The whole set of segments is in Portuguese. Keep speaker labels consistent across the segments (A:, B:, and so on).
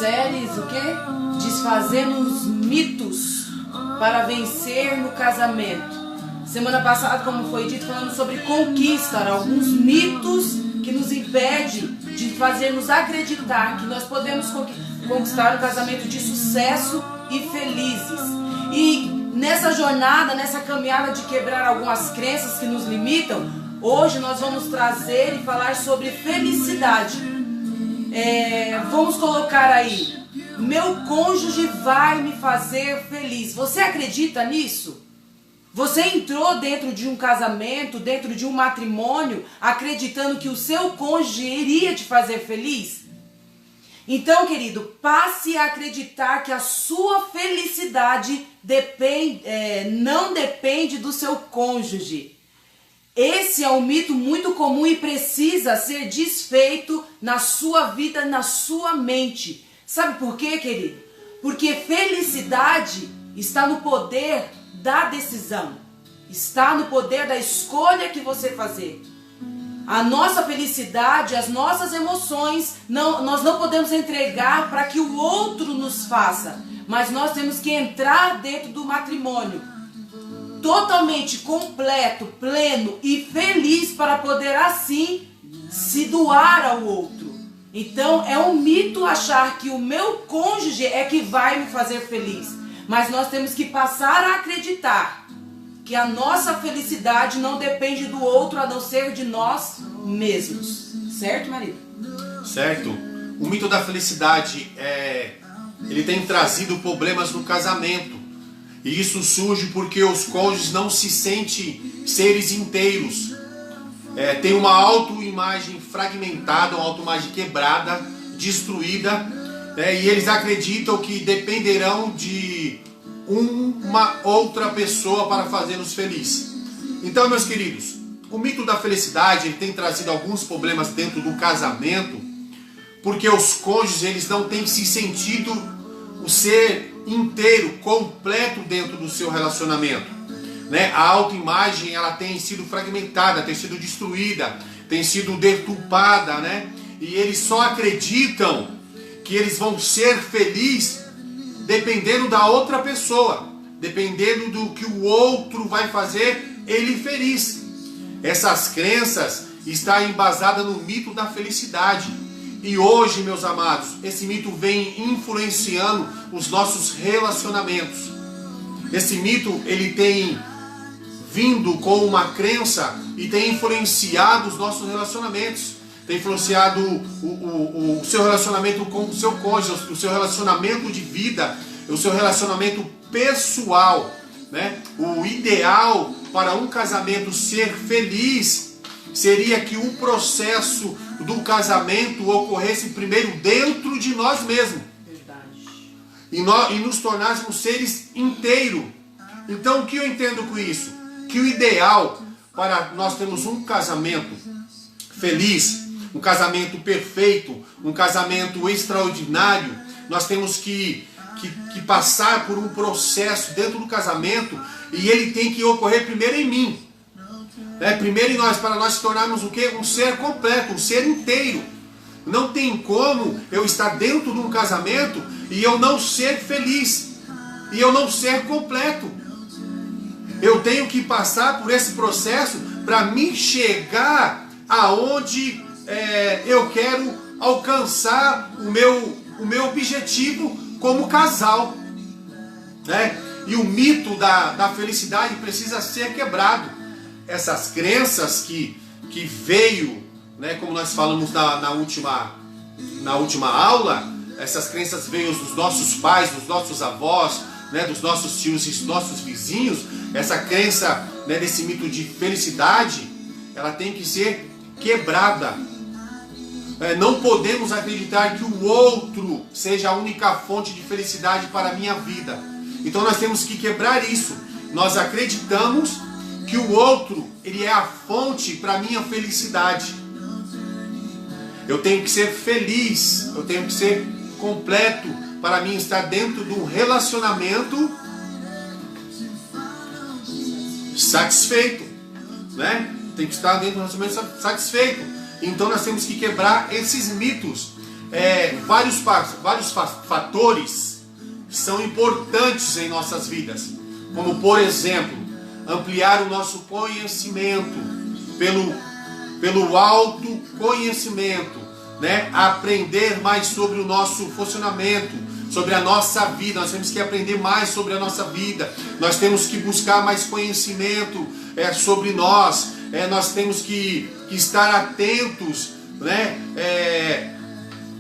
A: séries, o quê? Desfazendo os mitos para vencer no casamento. Semana passada, como foi dito, falamos sobre conquista, alguns mitos que nos impedem de fazermos acreditar que nós podemos conquistar um casamento de sucesso e felizes. E nessa jornada, nessa caminhada de quebrar algumas crenças que nos limitam, hoje nós vamos trazer e falar sobre felicidade. Vamos colocar aí: meu cônjuge vai me fazer feliz. Você acredita nisso? Você entrou dentro de um casamento, dentro de um matrimônio, acreditando que o seu cônjuge iria te fazer feliz? Então, querido, passe a acreditar que a sua felicidade não depende do seu cônjuge. Esse é um mito muito comum e precisa ser desfeito na sua vida, na sua mente. Sabe por quê, querido? Porque felicidade está no poder da decisão. Está no poder da escolha que você fazer. A nossa felicidade, as nossas emoções, nós não podemos entregar para que o outro nos faça. Mas nós temos que entrar dentro do matrimônio totalmente completo, pleno e feliz para poder assim se doar ao outro. Então é um mito achar que o meu cônjuge é que vai me fazer feliz. Mas nós temos que passar a acreditar que a nossa felicidade não depende do outro a não ser de nós mesmos. Certo, marido?
B: Certo. O mito da felicidade ele tem trazido problemas no casamento. E isso surge porque os cônjuges não se sentem seres inteiros. Tem uma autoimagem fragmentada, uma autoimagem quebrada, destruída, e eles acreditam que dependerão de uma outra pessoa para fazê-los felizes. Então, meus queridos, o mito da felicidade ele tem trazido alguns problemas dentro do casamento, porque os cônjuges eles não têm se sentido o ser inteiro, completo dentro do seu relacionamento. A autoimagem ela tem sido fragmentada, tem sido destruída, tem sido deturpada, e eles só acreditam que eles vão ser felizes dependendo da outra pessoa, dependendo do que o outro vai fazer ele feliz. Essas crenças estão embasadas no mito da felicidade. E hoje, meus amados, esse mito vem influenciando os nossos relacionamentos. Esse mito ele tem vindo com uma crença e tem influenciado os nossos relacionamentos. Tem influenciado o seu relacionamento com o seu cônjuge, o seu relacionamento de vida, o seu relacionamento pessoal. O ideal para um casamento ser feliz seria que o processo do casamento ocorresse primeiro dentro de nós mesmos. Verdade. E nos tornássemos seres inteiros. Então o que eu entendo com isso? Que o ideal para nós termos um casamento feliz, um casamento perfeito, um casamento extraordinário, nós temos que passar por um processo dentro do casamento e ele tem que ocorrer primeiro em mim. Primeiro em nós, para nós se tornarmos o quê? Um ser completo, um ser inteiro. Não tem como eu estar dentro de um casamento e eu não ser feliz, e eu não ser completo. Eu tenho que passar por esse processo para me chegar aonde eu quero alcançar o meu objetivo como casal. E o mito da felicidade precisa ser quebrado. Essas crenças que veio, como nós falamos na última aula, essas crenças veio dos nossos pais, dos nossos avós, dos nossos tios e dos nossos vizinhos. Essa crença desse mito de felicidade, ela tem que ser quebrada. Não podemos acreditar que o outro seja a única fonte de felicidade para a minha vida. Então nós temos que quebrar isso. Nós acreditamos que o outro ele é a fonte para a minha felicidade. Eu tenho que ser feliz, eu tenho que ser completo para mim estar dentro de um relacionamento satisfeito, Tem que estar dentro de um relacionamento satisfeito. Então nós temos que quebrar esses mitos. vários fatores são importantes em nossas vidas, como por exemplo, ampliar o nosso conhecimento pelo autoconhecimento, né? Aprender mais sobre o nosso funcionamento, sobre a nossa vida. Nós temos que aprender mais sobre a nossa vida, nós temos que buscar mais conhecimento sobre nós, nós temos que estar atentos, né?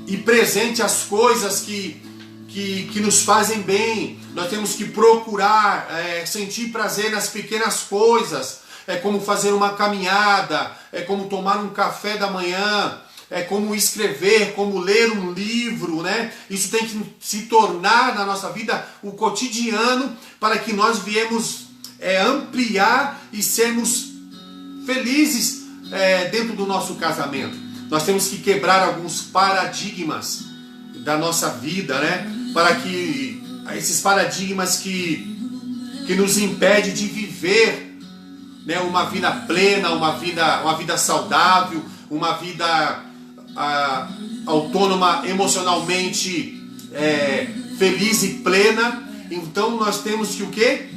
B: E presente às coisas que nos fazem bem. Nós temos que procurar sentir prazer nas pequenas coisas, como fazer uma caminhada, como tomar um café da manhã, como escrever, como ler um livro, né? Isso tem que se tornar na nossa vida o cotidiano, para que nós viemos ampliar e sermos felizes dentro do nosso casamento. Nós temos que quebrar alguns paradigmas da nossa vida, né? Para que esses paradigmas que nos impedem de viver, né, uma vida plena, uma vida saudável, uma vida autônoma emocionalmente, feliz e plena. Então nós temos que o quê?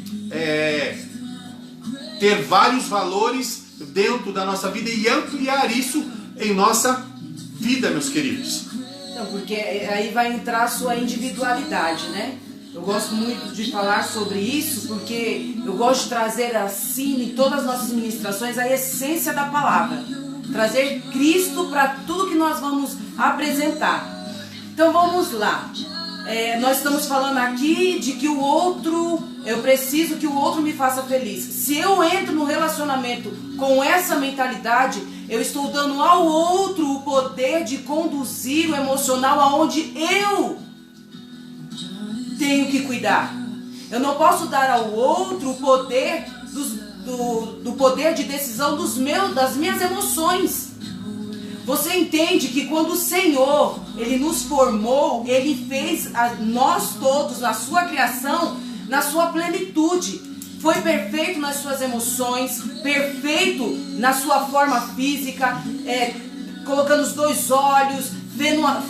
B: Ter vários valores dentro da nossa vida e ampliar isso em nossa vida, meus queridos.
A: Então, porque aí vai entrar a sua individualidade, né? Eu gosto muito de falar sobre isso, porque eu gosto de trazer assim, em todas as nossas ministrações, a essência da palavra. Trazer Cristo para tudo que nós vamos apresentar. Então vamos lá. Nós estamos falando aqui de que o outro, eu preciso que o outro me faça feliz. Se eu entro no relacionamento com essa mentalidade, eu estou dando ao outro o poder de conduzir o emocional aonde eu tenho que cuidar. Eu não posso dar ao outro o poder do poder de decisão das minhas emoções. Você entende que quando o Senhor, Ele nos formou, Ele fez nós todos, na sua criação, na sua plenitude. Foi perfeito nas suas emoções, perfeito na sua forma física, colocando os dois olhos,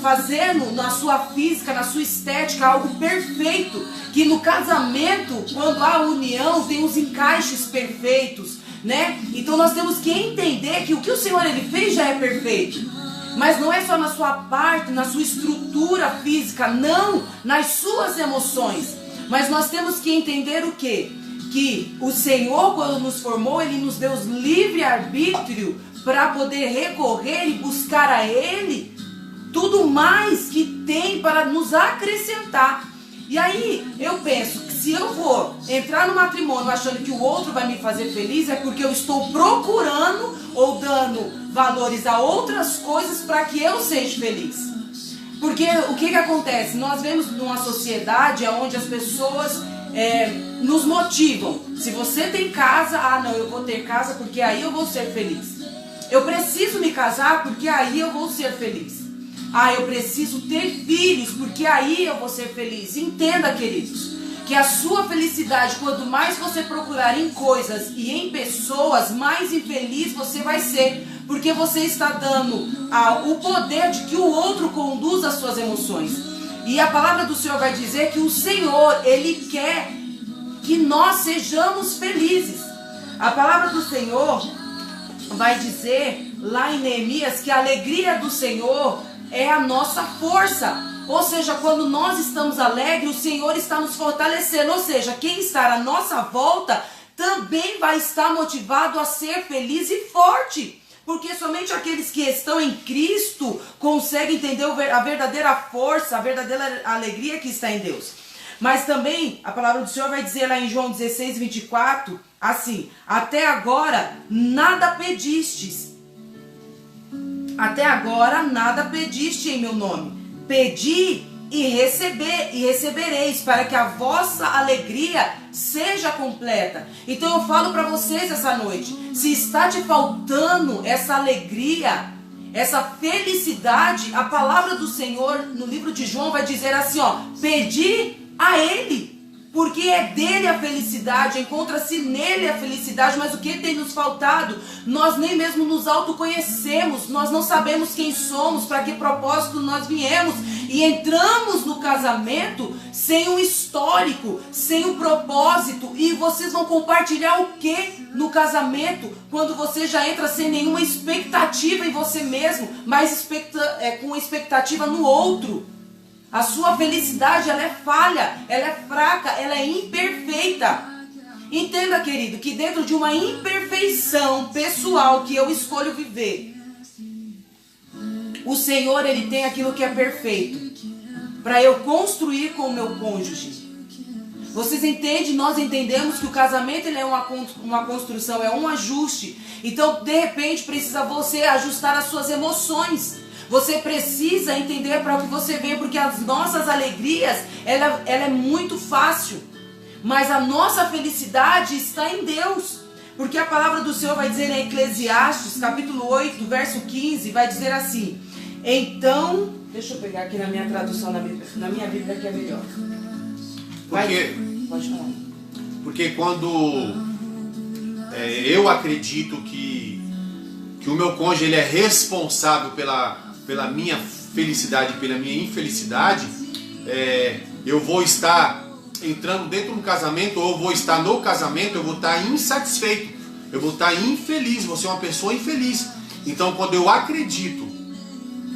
A: fazendo na sua física, na sua estética, algo perfeito. Que no casamento, quando há união, tem os encaixes perfeitos, né? Então nós temos que entender que o que o Senhor Ele fez já é perfeito. Mas não é só na sua parte, na sua estrutura física, não, nas suas emoções. Mas nós temos que entender o quê? Que o Senhor, quando nos formou, Ele nos deu livre-arbítrio para poder recorrer e buscar a Ele tudo mais que tem para nos acrescentar. E aí eu penso que se eu vou entrar no matrimônio achando que o outro vai me fazer feliz, é porque eu estou procurando ou dando valores a outras coisas para que eu seja feliz. Porque o que acontece? Nós vemos numa sociedade onde as pessoas nos motivam. Se você tem casa, não, eu vou ter casa porque aí eu vou ser feliz. Eu preciso me casar porque aí eu vou ser feliz. Eu preciso ter filhos porque aí eu vou ser feliz. Entenda, queridos, que a sua felicidade, quanto mais você procurar em coisas e em pessoas, mais infeliz você vai ser. Porque você está dando o poder de que o outro conduza as suas emoções. E a palavra do Senhor vai dizer que o Senhor, Ele quer que nós sejamos felizes. A palavra do Senhor vai dizer lá em Neemias que a alegria do Senhor é a nossa força. Ou seja, quando nós estamos alegres, o Senhor está nos fortalecendo. Ou seja, quem está à nossa volta também vai estar motivado a ser feliz e forte. Porque somente aqueles que estão em Cristo conseguem entender a verdadeira força, a verdadeira alegria que está em Deus. Mas também a palavra do Senhor vai dizer lá em João 16, 24, assim: até agora nada pedistes. Até agora nada pediste em meu nome. Pedi e recebereis, para que a vossa alegria seja completa. Então eu falo para vocês essa noite, se está te faltando essa alegria, essa felicidade, a palavra do Senhor no livro de João vai dizer assim, pedi a Ele, Porque é dele a felicidade, encontra-se nele a felicidade, mas o que tem nos faltado? Nós nem mesmo nos autoconhecemos, nós não sabemos quem somos, para que propósito nós viemos, e entramos no casamento sem um histórico, sem um propósito, e vocês vão compartilhar o que no casamento, quando você já entra sem nenhuma expectativa em você mesmo, mas com expectativa no outro. A sua felicidade, ela é falha, ela é fraca, ela é imperfeita. Entenda, querido, que dentro de uma imperfeição pessoal que eu escolho viver, o Senhor, Ele tem aquilo que é perfeito, para eu construir com o meu cônjuge. Vocês entendem? Nós entendemos que o casamento ele é uma construção, é um ajuste. Então, de repente, precisa você ajustar as suas emoções. Você precisa entender para o que você vem, porque as nossas alegrias, ela é muito fácil. Mas a nossa felicidade está em Deus. Porque a palavra do Senhor vai dizer em Eclesiastes, capítulo 8, verso 15, vai dizer assim. Então, deixa eu pegar aqui na minha tradução, na minha Bíblia que é melhor. Pode falar.
B: Porque quando eu acredito que o meu cônjuge ele é responsável pela minha felicidade e pela minha infelicidade, eu vou estar entrando dentro de um casamento, ou eu vou estar no casamento, eu vou estar insatisfeito, eu vou estar infeliz, vou ser uma pessoa infeliz. Então, quando eu acredito,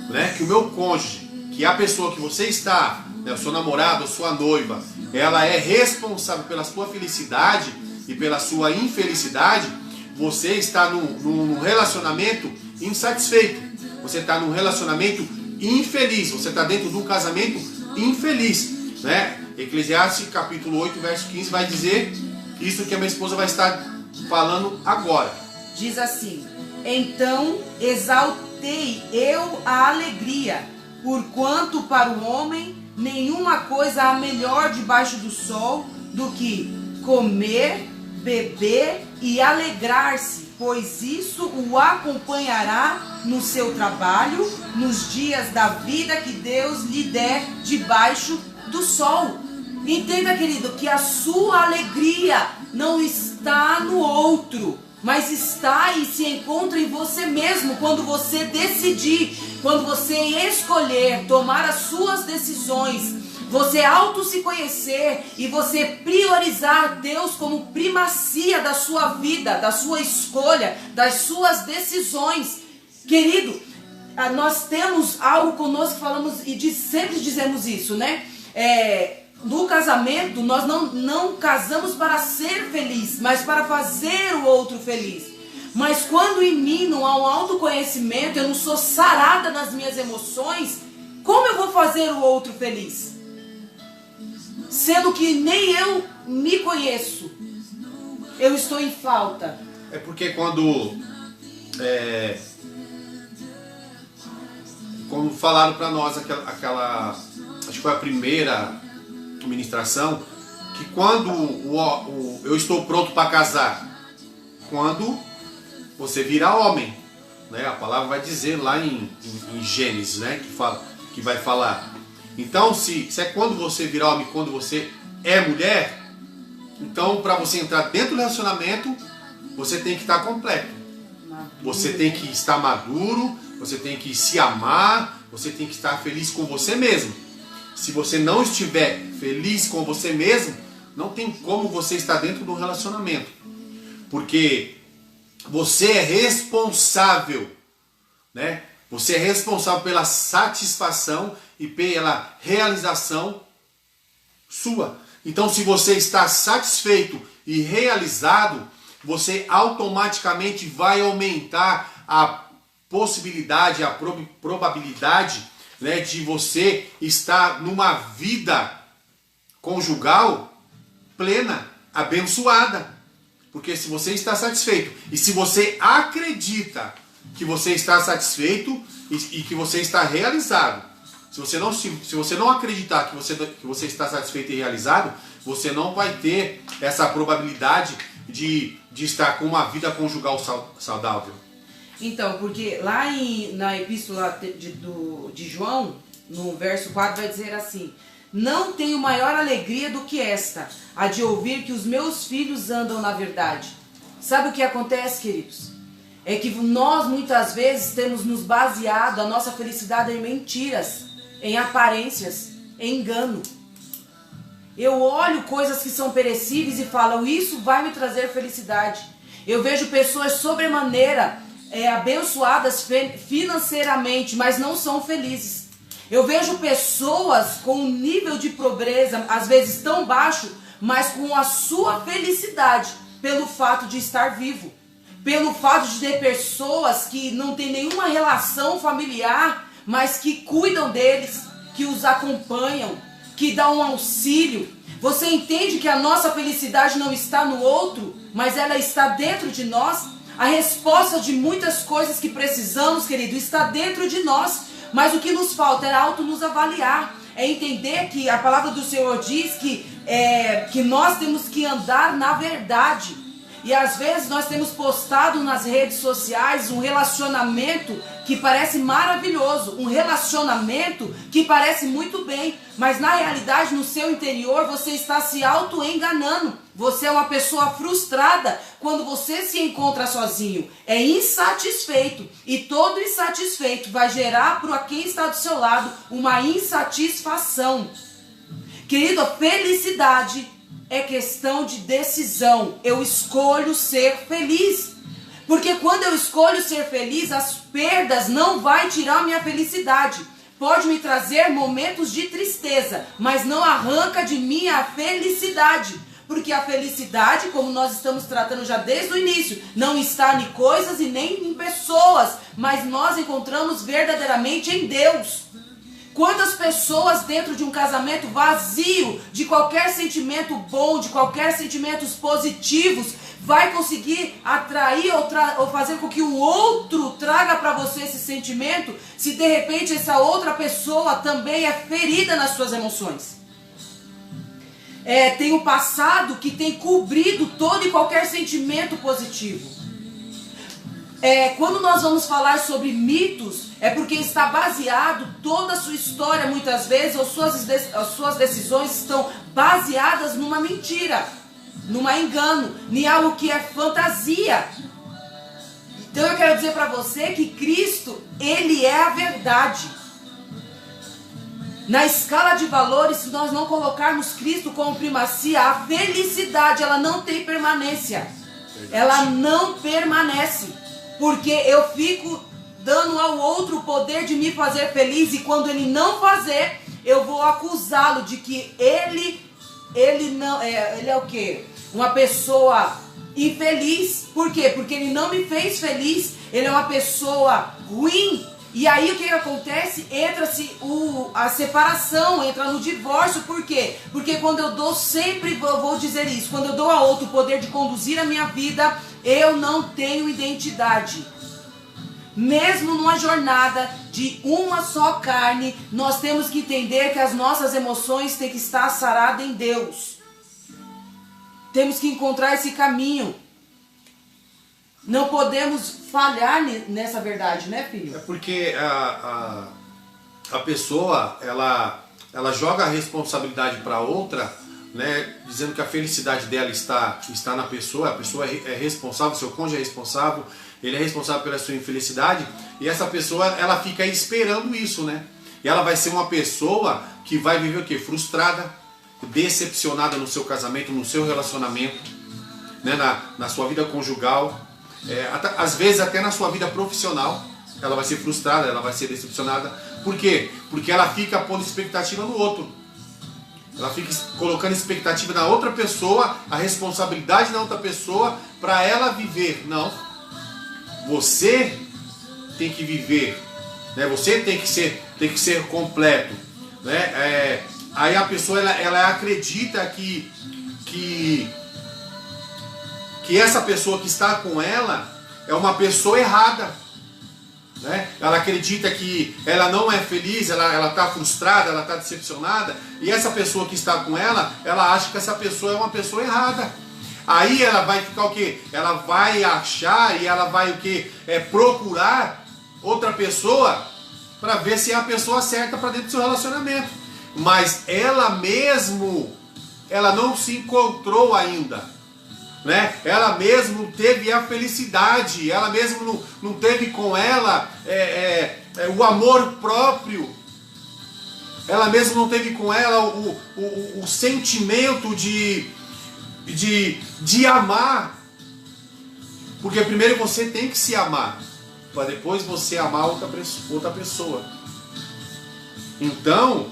B: né, que o meu cônjuge, que é a pessoa que você está, né, o seu namorado, a sua noiva, ela é responsável pela sua felicidade e pela sua infelicidade, você está num relacionamento insatisfeito, você está num relacionamento infeliz, você está dentro de um casamento infeliz, né? Eclesiastes capítulo 8, verso 15 vai dizer isso que a minha esposa vai estar falando agora.
A: Diz assim: então exaltei eu a alegria, porquanto para o homem nenhuma coisa há melhor debaixo do sol do que comer, beber e alegrar-se, pois isso o acompanhará no seu trabalho, nos dias da vida que Deus lhe der debaixo do sol. Entenda, querido, que a sua alegria não está no outro, mas está e se encontra em você mesmo. Quando você decidir, quando você escolher tomar as suas decisões, você auto se conhecer e você priorizar Deus como primacia da sua vida, da sua escolha, das suas decisões. Querido, nós temos algo conosco que falamos e sempre dizemos isso, né? No casamento, nós não casamos para ser feliz, mas para fazer o outro feliz. Mas quando em mim não há um autoconhecimento, eu não sou sarada nas minhas emoções, como eu vou fazer o outro feliz? Sendo que nem eu me conheço, eu estou em falta.
B: É porque quando falaram para nós aquela, acho que foi a primeira ministração, que quando eu estou pronto para casar, quando você virar homem, né? A palavra vai dizer lá em Gênesis, né? Que vai falar. Então, se é quando você virar homem, quando você é mulher, então para você entrar dentro do relacionamento, você tem que estar completo. Você tem que estar maduro, você tem que se amar, você tem que estar feliz com você mesmo. Se você não estiver feliz com você mesmo, não tem como você estar dentro de um relacionamento. Porque você é responsável, né? Você é responsável pela satisfação e pela realização sua. Então, se você está satisfeito e realizado, você automaticamente vai aumentar a possibilidade, a probabilidade, né, de você estar numa vida conjugal plena, abençoada. Porque se você está satisfeito e se você acredita que você está satisfeito e que você está realizado, se você não acreditar que você está satisfeito e realizado, você não vai ter essa probabilidade de estar com uma vida conjugal saudável.
A: Então, porque lá na epístola de João, no verso 4, vai dizer assim: Não tenho maior alegria do que esta, a de ouvir que os meus filhos andam na verdade. Sabe o que acontece, queridos? É que nós muitas vezes temos nos baseado a nossa felicidade em mentiras, em aparências, em engano. Eu olho coisas que são perecíveis e falo, isso vai me trazer felicidade. Eu vejo pessoas sobremaneira abençoadas financeiramente, mas não são felizes. Eu vejo pessoas com um nível de pobreza, às vezes tão baixo, mas com a sua felicidade, pelo fato de estar vivo. Pelo fato de ter pessoas que não têm nenhuma relação familiar, mas que cuidam deles, que os acompanham, que dão um auxílio. Você entende que a nossa felicidade não está no outro, mas ela está dentro de nós? A resposta de muitas coisas que precisamos, querido, está dentro de nós. Mas o que nos falta é nos avaliar, é entender que a palavra do Senhor diz que nós temos que andar na verdade. E às vezes nós temos postado nas redes sociais um relacionamento que parece maravilhoso, um relacionamento que parece muito bem, mas na realidade no seu interior você está se auto-enganando. Você é uma pessoa frustrada quando você se encontra sozinho, é insatisfeito, e todo insatisfeito vai gerar para quem está do seu lado uma insatisfação. Querido, a felicidade é questão de decisão. Eu escolho ser feliz. Porque quando eu escolho ser feliz, as perdas não vão tirar minha felicidade. Pode me trazer momentos de tristeza, mas não arranca de mim a felicidade. Porque a felicidade, como nós estamos tratando já desde o início, não está em coisas e nem em pessoas, mas nós encontramos verdadeiramente em Deus. Quantas pessoas dentro de um casamento vazio, de qualquer sentimento bom, de qualquer sentimentos positivos, vai conseguir atrair ou fazer com que o outro traga para você esse sentimento, se de repente essa outra pessoa também é ferida nas suas emoções? Tem o passado que tem cobrido todo e qualquer sentimento positivo. Quando nós vamos falar sobre mitos, é porque está baseado toda a sua história, muitas vezes, ou as suas decisões estão baseadas numa mentira, num engano, em algo que é fantasia. Então eu quero dizer para você que Cristo, Ele é a verdade. Na escala de valores, se nós não colocarmos Cristo como primazia, a felicidade, ela não tem permanência. Ela não permanece. Porque eu fico dando ao outro o poder de me fazer feliz, e quando ele não fazer, eu vou acusá-lo de que ele não ele é o quê? Uma pessoa infeliz. Por quê? Porque ele não me fez feliz, ele é uma pessoa ruim. E aí o que acontece? Entra-se a separação, entra no divórcio. Por quê? Porque quando eu dou, sempre vou dizer isso, quando eu dou a outro o poder de conduzir a minha vida, eu não tenho identidade. Mesmo numa jornada de uma só carne, nós temos que entender que as nossas emoções têm que estar saradas em Deus. Temos que encontrar esse caminho. Não podemos falhar nessa verdade, né, filho?
B: É porque a pessoa, ela joga a responsabilidade para outra, né, dizendo que a felicidade dela está na pessoa. A pessoa é responsável, seu cônjuge é responsável, ele é responsável pela sua infelicidade, e essa pessoa, ela fica aí esperando isso, né? E ela vai ser uma pessoa que vai viver o quê? Frustrada, decepcionada no seu casamento, no seu relacionamento, né, na sua vida conjugal, às vezes até na sua vida profissional. Ela vai ser frustrada, ela vai ser decepcionada. Por quê? Porque ela fica pondo expectativa no outro. Ela fica colocando expectativa na outra pessoa, a responsabilidade na outra pessoa, para ela viver. Não. Você tem que viver, né? Você tem que ser completo, né? Aí a pessoa ela acredita que essa pessoa que está com ela é uma pessoa errada, né? Ela acredita que ela não é feliz, ela está frustrada, ela está decepcionada, e essa pessoa que está com ela acha que essa pessoa é uma pessoa errada. Aí ela vai ficar o quê? Ela vai achar e ela vai o quê? Procurar outra pessoa para ver se é a pessoa certa para dentro do seu relacionamento. mas ela não se encontrou ainda, né? Ela mesmo teve a felicidade, ela mesmo não teve com ela o amor próprio, ela mesmo não teve com ela o sentimento de amar, porque primeiro você tem que se amar, para depois você amar outra pessoa. Então,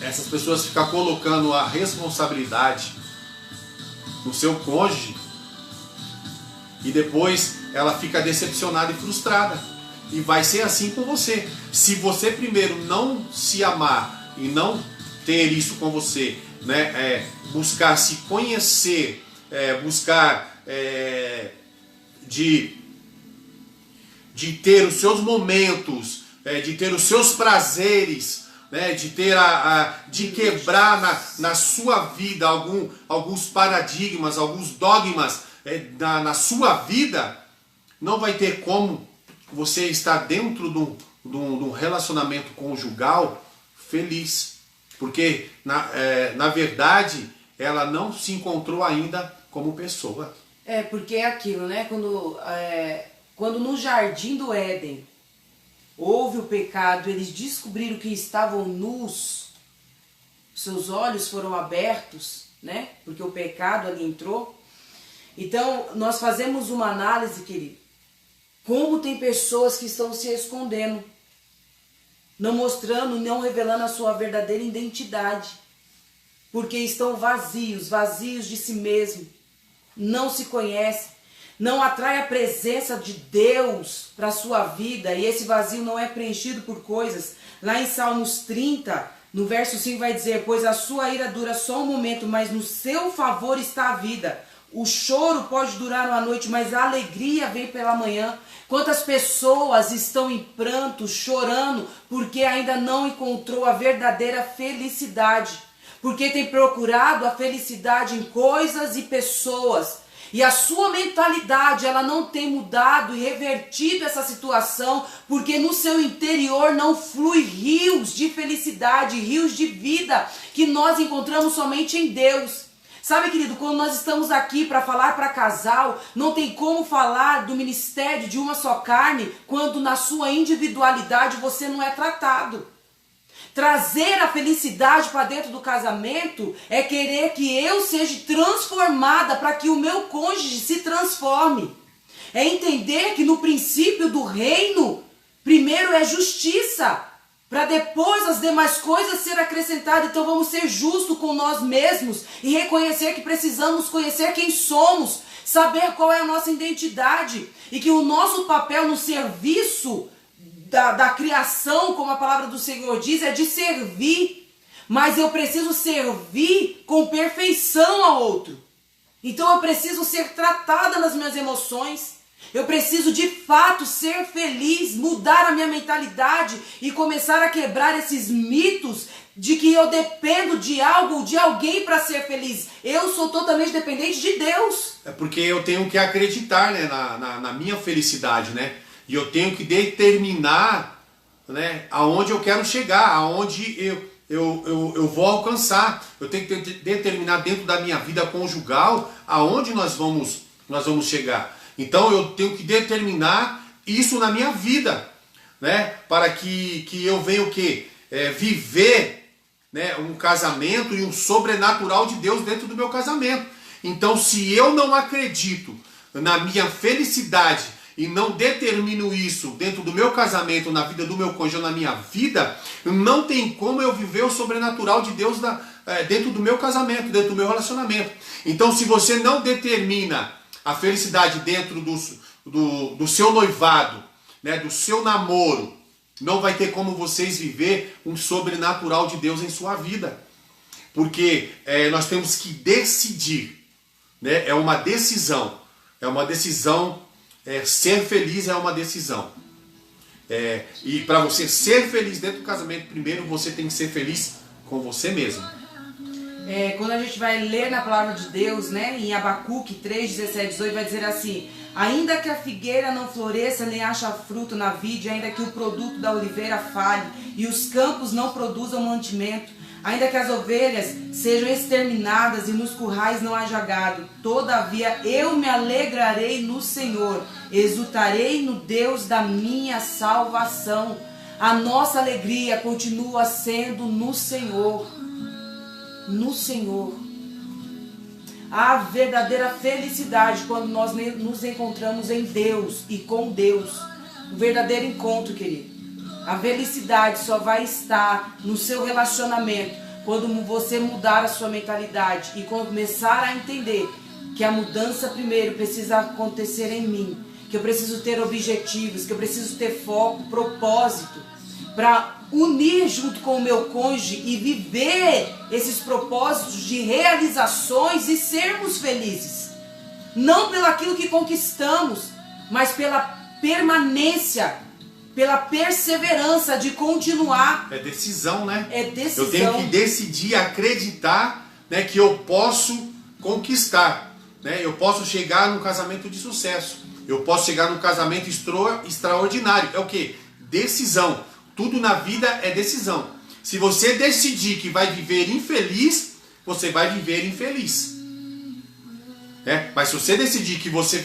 B: essas pessoas ficam colocando a responsabilidade no seu cônjuge e depois ela fica decepcionada e frustrada. E vai ser assim com você. Se você primeiro não se amar e não ter isso com você, né, buscar se conhecer, buscar de ter os seus momentos, de ter os seus prazeres, né, de quebrar na sua vida alguns paradigmas, alguns dogmas na sua vida, não vai ter como você estar dentro de um relacionamento conjugal feliz. Porque, na verdade, ela não se encontrou ainda como pessoa.
A: Porque é aquilo, né? Quando no jardim do Éden houve o pecado, eles descobriram que estavam nus, seus olhos foram abertos, né? Porque o pecado ali entrou. Então, nós fazemos uma análise, querido, como tem pessoas que estão se escondendo, não mostrando, não revelando a sua verdadeira identidade, porque estão vazios de si mesmo, não se conhecem, não atrai a presença de Deus para a sua vida, e esse vazio não é preenchido por coisas. Lá em Salmos 30, no verso 5 vai dizer: pois a sua ira dura só um momento, mas no seu favor está a vida. O choro pode durar uma noite, mas a alegria vem pela manhã. Quantas pessoas estão em pranto, chorando, porque ainda não encontrou a verdadeira felicidade, porque tem procurado a felicidade em coisas e pessoas, e a sua mentalidade ela não tem mudado e revertido essa situação, porque no seu interior não flui rios de felicidade, rios de vida que nós encontramos somente em Deus. Sabe, querido, quando nós estamos aqui para falar para casal, não tem como falar do ministério de uma só carne quando na sua individualidade você não é tratado. Trazer a felicidade para dentro do casamento é querer que eu seja transformada para que o meu cônjuge se transforme. É entender que no princípio do reino, primeiro é justiça, para depois as demais coisas serem acrescentadas. Então vamos ser justos com nós mesmos e reconhecer que precisamos conhecer quem somos, saber qual é a nossa identidade e que o nosso papel no serviço da criação, como a palavra do Senhor diz, é de servir. Mas eu preciso servir com perfeição ao outro. Então eu preciso ser tratada nas minhas emoções. Eu preciso de fato ser feliz, mudar a minha mentalidade e começar a quebrar esses mitos de que eu dependo de algo ou de alguém para ser feliz. Eu sou totalmente dependente de Deus.
B: É porque eu tenho que acreditar, né, na minha felicidade, né? E eu tenho que determinar, né, aonde eu quero chegar, aonde eu vou alcançar. Eu tenho que determinar dentro da minha vida conjugal aonde nós vamos chegar. Então eu tenho que determinar isso na minha vida, né? Para que eu venha o quê? Viver, né, um casamento e um sobrenatural de Deus dentro do meu casamento. Então, se eu não acredito na minha felicidade e não determino isso dentro do meu casamento, na vida do meu cônjuge, na minha vida, não tem como eu viver o sobrenatural de Deus dentro do meu casamento, dentro do meu relacionamento. Então, se você não determina a felicidade dentro do seu noivado, né, do seu namoro, não vai ter como vocês viver um sobrenatural de Deus em sua vida. Porque nós temos que decidir, né? É uma decisão. Ser feliz é uma decisão. E para você ser feliz dentro do casamento, primeiro você tem que ser feliz com você mesmo.
A: quando a gente vai ler na palavra de Deus, né, em Abacuque 3, 17, 18, vai dizer assim: ainda que a figueira não floresça nem acha fruto na vide, ainda que o produto da oliveira falhe e os campos não produzam mantimento, ainda que as ovelhas sejam exterminadas e nos currais não haja gado, todavia eu me alegrarei no Senhor, exultarei no Deus da minha salvação. A nossa alegria continua sendo no Senhor. No Senhor. A verdadeira felicidade quando nós nos encontramos em Deus e com Deus. O verdadeiro encontro, querido. A felicidade só vai estar no seu relacionamento quando você mudar a sua mentalidade e começar a entender que a mudança primeiro precisa acontecer em mim, que eu preciso ter objetivos, que eu preciso ter foco, propósito, para unir junto com o meu cônjuge e viver esses propósitos de realizações e sermos felizes. Não pelo aquilo que conquistamos, mas pela permanência, pela perseverança de continuar.
B: É decisão, né?
A: É decisão.
B: Eu tenho que decidir acreditar, né, que eu posso conquistar, né? Eu posso chegar num casamento de sucesso. Eu posso chegar num casamento extraordinário. É o quê? Decisão. Tudo na vida é decisão. Se você decidir que vai viver infeliz, você vai viver infeliz. Mas se você decidir que você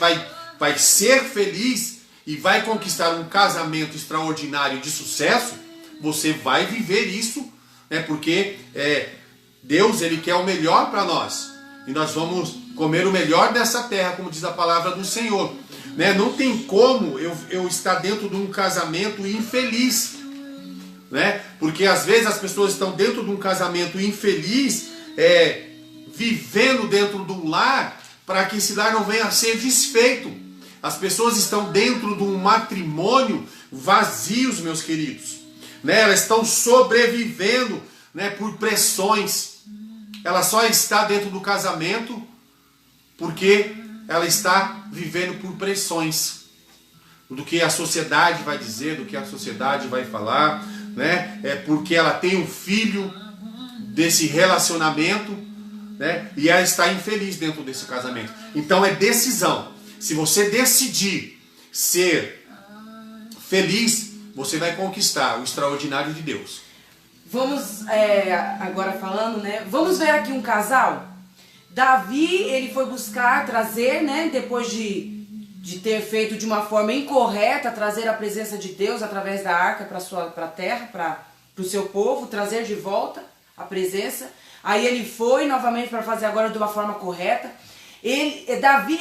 B: vai ser feliz e vai conquistar um casamento extraordinário de sucesso, você vai viver isso, né? Porque Deus, Ele quer o melhor para nós. E nós vamos comer o melhor dessa terra, como diz a palavra do Senhor. Né? Não tem como eu estar dentro de um casamento infeliz. Né? Porque às vezes as pessoas estão dentro de um casamento infeliz, vivendo dentro de um lar, para que esse lar não venha a ser desfeito. As pessoas estão dentro de um matrimônio vazios, meus queridos. Né? Elas estão sobrevivendo, né, por pressões. Ela só está dentro do casamento porque ela está vivendo por pressões. Do que a sociedade vai dizer, do que a sociedade vai falar, né? Porque ela tem um filho desse relacionamento, né? E ela está infeliz dentro desse casamento. Então é decisão. Se você decidir ser feliz, você vai conquistar o extraordinário de Deus.
A: Vamos agora falando, né? Vamos ver aqui um casal. Davi, ele foi buscar trazer, né? Depois de ter feito de uma forma incorreta, trazer a presença de Deus através da arca para a terra, para o seu povo, trazer de volta a presença. Aí ele foi novamente para fazer agora de uma forma correta. Davi,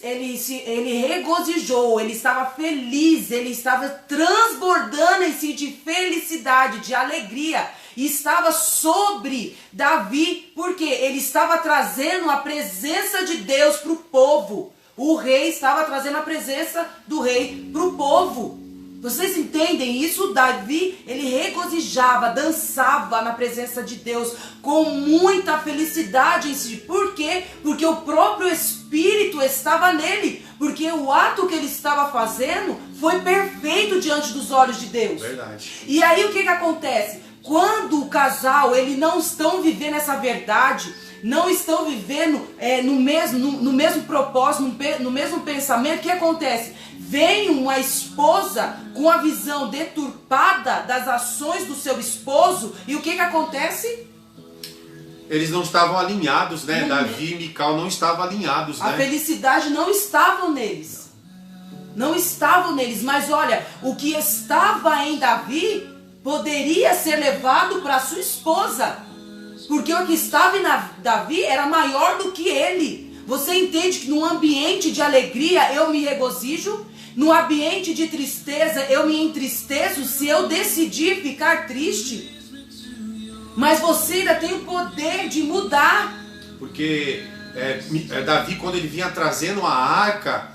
A: ele regozijou, ele estava feliz, ele estava transbordando em si de felicidade, de alegria. E estava sobre Davi, porque ele estava trazendo a presença de Deus para o povo. O rei estava trazendo a presença do rei para o povo. Vocês entendem isso? Davi, ele regozijava, dançava na presença de Deus com muita felicidade em si. Por quê? Porque o próprio Espírito estava nele. Porque o ato que ele estava fazendo foi perfeito diante dos olhos de Deus.
B: Verdade.
A: E aí o que acontece? Quando o casal, eles não estão vivendo essa verdade, não estão vivendo no mesmo propósito, no mesmo pensamento, o que acontece? Vem uma esposa com a visão deturpada das ações do seu esposo, e o que acontece?
B: Eles não estavam alinhados, né? Davi e Mical não estavam alinhados, né?
A: A felicidade não estava neles. Não estavam neles, mas olha, o que estava em Davi poderia ser levado para sua esposa. Porque o que estava em Davi era maior do que ele. Você entende que num ambiente de alegria eu me regozijo? No ambiente de tristeza eu me entristeço se eu decidir ficar triste? Mas você ainda tem o poder de mudar.
B: Porque Davi, quando ele vinha trazendo a arca,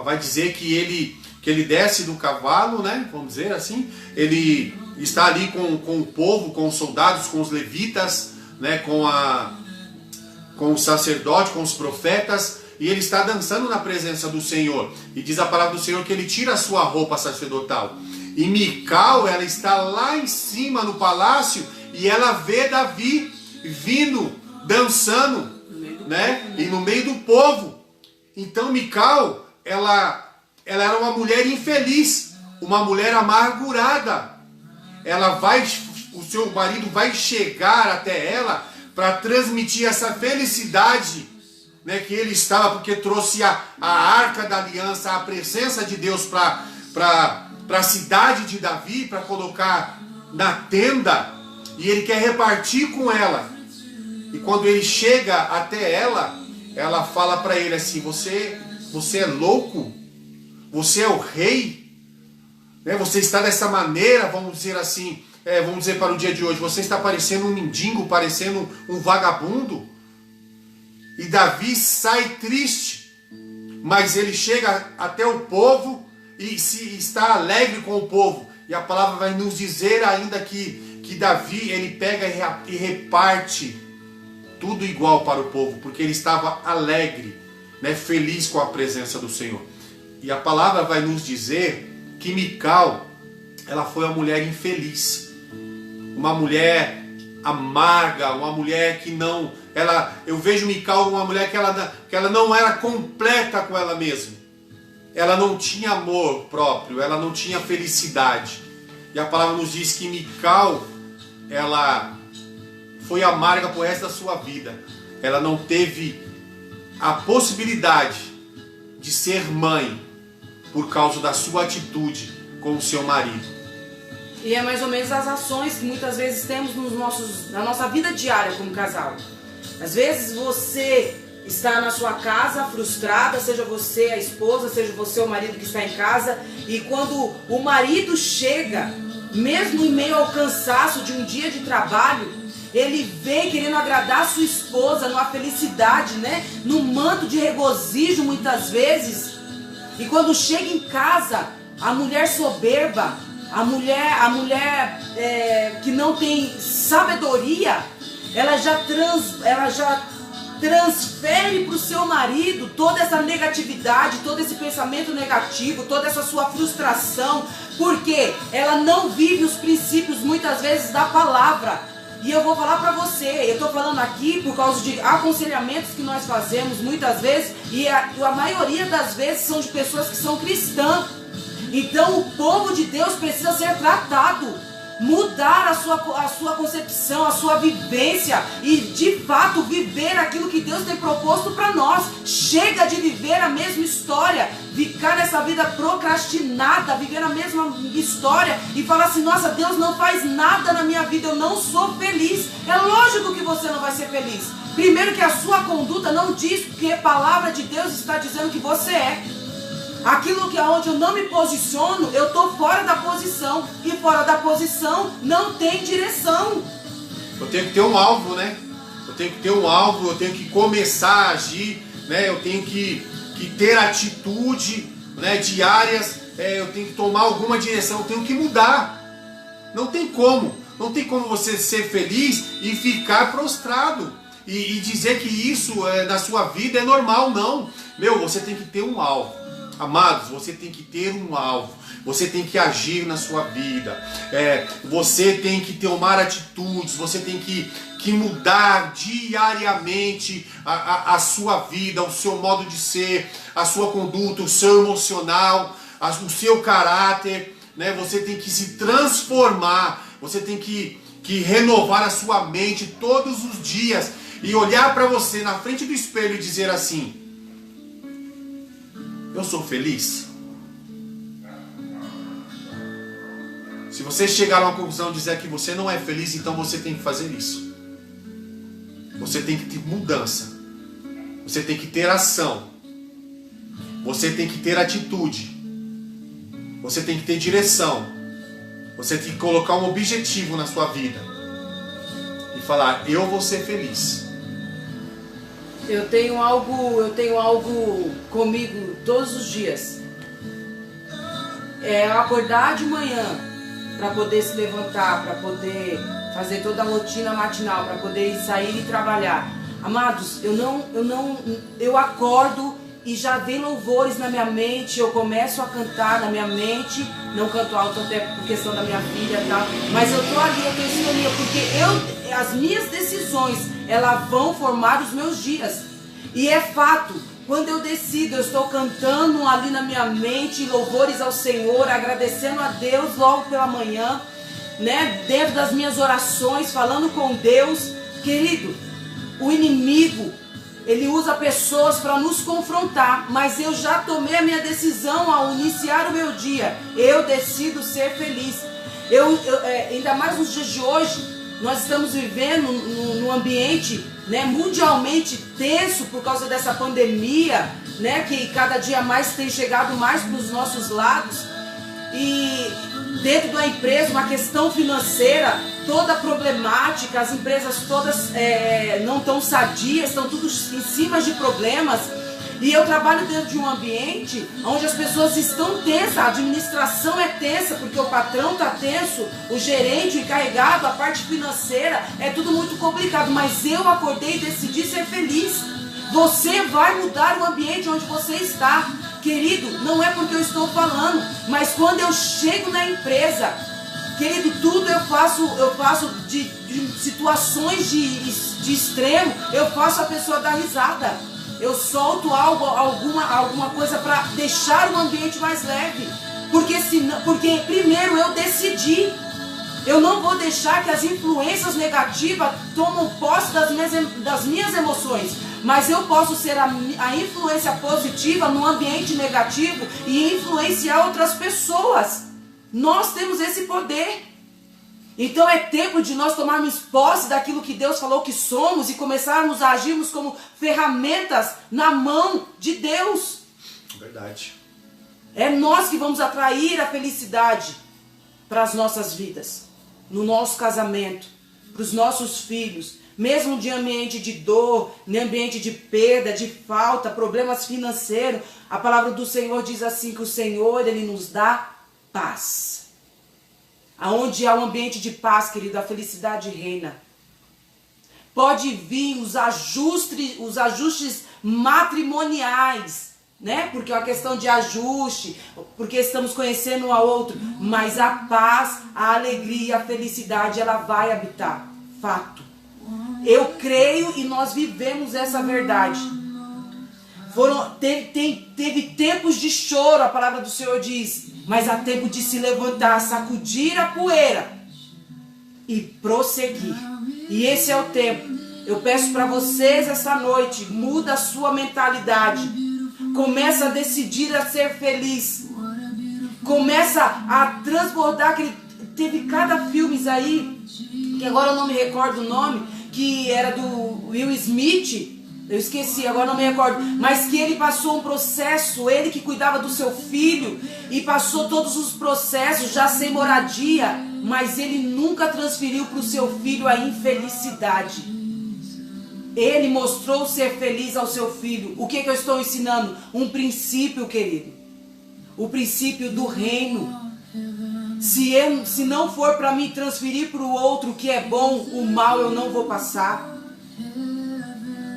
B: vai dizer que ele desce do cavalo, né? Vamos dizer assim. Ele está ali com o povo, com os soldados, com os levitas, né? Com os sacerdotes, com os profetas. E ele está dançando na presença do Senhor. E diz a palavra do Senhor que ele tira a sua roupa sacerdotal. E Mical, ela está lá em cima no palácio e ela vê Davi vindo, dançando, né? E no meio do povo. Então Mical, ela era uma mulher infeliz, uma mulher amargurada. O seu marido vai chegar até ela para transmitir essa felicidade, né, que ele estava, porque trouxe a arca da aliança, a presença de Deus para a cidade de Davi, para colocar na tenda, e ele quer repartir com ela. E quando ele chega até ela, ela fala para ele assim: você é louco? Você é o rei? Né? Você está dessa maneira, vamos dizer assim, vamos dizer para o dia de hoje, você está parecendo um mendigo, parecendo um vagabundo. E Davi sai triste, mas ele chega até o povo e está alegre com o povo. E a palavra vai nos dizer ainda que Davi, ele pega e reparte tudo igual para o povo, porque ele estava alegre, né, feliz com a presença do Senhor. E a palavra vai nos dizer que Mical, ela foi uma mulher infeliz, uma mulher amarga, uma mulher que não... eu vejo Mical uma mulher que ela não era completa com ela mesma. Ela não tinha amor próprio, ela não tinha felicidade. E a palavra nos diz que Mical, ela foi amarga pro resto da sua vida. Ela não teve a possibilidade de ser mãe por causa da sua atitude com o seu marido.
A: E é mais ou menos as ações que muitas vezes temos na nossa vida diária como casal. Às vezes você está na sua casa frustrada, seja você a esposa, seja você o marido que está em casa, e quando o marido chega, mesmo em meio ao cansaço de um dia de trabalho, ele vem querendo agradar a sua esposa numa felicidade, né? Num manto de regozijo muitas vezes. E quando chega em casa, a mulher soberba, a mulher que não tem sabedoria, ela já transfere para o seu marido toda essa negatividade, todo esse pensamento negativo, toda essa sua frustração, porque ela não vive os princípios muitas vezes da palavra. E eu vou falar para você, eu estou falando aqui por causa de aconselhamentos que nós fazemos muitas vezes, e a maioria das vezes são de pessoas que são cristãs. Então o povo de Deus precisa ser tratado, mudar a sua concepção, a sua vivência e de fato viver aquilo que Deus tem proposto para nós. Chega de viver a mesma história, ficar nessa vida procrastinada, viver a mesma história e falar assim: nossa, Deus não faz nada na minha vida, eu não sou feliz. É lógico que você não vai ser feliz. Primeiro que a sua conduta não diz que a palavra de Deus está dizendo que você é. Aquilo que onde eu não me posiciono, eu estou fora da posição. E fora da posição não tem direção.
B: Eu tenho que ter um alvo, né? Eu tenho que ter um alvo, eu tenho que começar a agir, né? Eu tenho que ter atitude, né, diárias, eu tenho que tomar alguma direção, eu tenho que mudar. Não tem como. Não tem como você ser feliz e ficar prostrado. E dizer que isso na sua vida é normal, não. Você tem que ter um alvo. Amados, você tem que ter um alvo, você tem que agir na sua vida, você tem que tomar atitudes, você tem que mudar diariamente a sua vida, o seu modo de ser, a sua conduta, o seu emocional, o seu caráter, né? Você tem que se transformar, você tem que renovar a sua mente todos os dias e olhar para você na frente do espelho e dizer assim: eu sou feliz? Se você chegar a uma conclusão e dizer que você não é feliz, então você tem que fazer isso. Você tem que ter mudança. Você tem que ter ação. Você tem que ter atitude. Você tem que ter direção. Você tem que colocar um objetivo na sua vida. E falar: eu vou ser feliz.
A: Eu tenho algo comigo todos os dias. É acordar de manhã para poder se levantar, para poder fazer toda a rotina matinal, para poder sair e trabalhar. Amados, eu acordo e já vem louvores na minha mente, eu começo a cantar na minha mente, não canto alto até por questão da minha filha, tá? Mas eu tô ali, eu tenho sintonia, porque as minhas decisões, elas vão formar os meus dias. E é fato, quando eu decido, eu estou cantando ali na minha mente louvores ao Senhor, agradecendo a Deus logo pela manhã, né? Dentro das minhas orações, falando com Deus. Querido, o inimigo, ele usa pessoas para nos confrontar, mas eu já tomei a minha decisão ao iniciar o meu dia. Eu decido ser feliz. Ainda mais nos dias de hoje, nós estamos vivendo num ambiente, né, mundialmente tenso por causa dessa pandemia, né, que cada dia mais tem chegado mais para os nossos lados. E dentro da empresa, uma questão financeira toda problemática, as empresas todas não estão sadias, estão tudo em cima de problemas. E eu trabalho dentro de um ambiente onde as pessoas estão tensas, a administração é tensa, porque o patrão está tenso, o gerente, o encarregado, a parte financeira, é tudo muito complicado. Mas eu acordei e decidi ser feliz. Você vai mudar o ambiente onde você está. Querido, não é porque eu estou falando, mas quando eu chego na empresa, querido, tudo eu faço de situações de extremo, eu faço a pessoa dar risada. Eu solto alguma coisa para deixar o ambiente mais leve. Porque primeiro eu decidi. Eu não vou deixar que as influências negativas tomem posse das minhas emoções. Mas eu posso ser a influência positiva no ambiente negativo e influenciar outras pessoas. Nós temos esse poder. Então é tempo de nós tomarmos posse daquilo que Deus falou que somos e começarmos a agirmos como ferramentas na mão de Deus.
B: Verdade.
A: É nós que vamos atrair a felicidade para as nossas vidas, no nosso casamento, para os nossos filhos, mesmo de ambiente de dor, de ambiente de perda, de falta, problemas financeiros. A palavra do Senhor diz assim que o Senhor, Ele nos dá paz. Aonde há um ambiente de paz, querido, a felicidade reina. Pode vir os ajustes matrimoniais, né? Porque é uma questão de ajuste, porque estamos conhecendo um ao outro. Mas a paz, a alegria, a felicidade, ela vai habitar. Fato. Eu creio e nós vivemos essa verdade. Teve tempos de choro, a palavra do Senhor diz. Mas há tempo de se levantar, sacudir a poeira e prosseguir. E esse é o tempo. Eu peço para vocês essa noite, muda a sua mentalidade. Começa a decidir a ser feliz. Começa a transbordar. Teve cada filme aí, que agora eu não me recordo o nome, que era do Will Smith. Eu esqueci, agora não me recordo. Mas que ele passou um processo, ele que cuidava do seu filho, e passou todos os processos já sem moradia, mas ele nunca transferiu para o seu filho a infelicidade. Ele mostrou ser feliz ao seu filho. O que eu estou ensinando? Um princípio, querido. O princípio do reino. Se não for para mim transferir para o outro o que é bom, o mal eu não vou passar.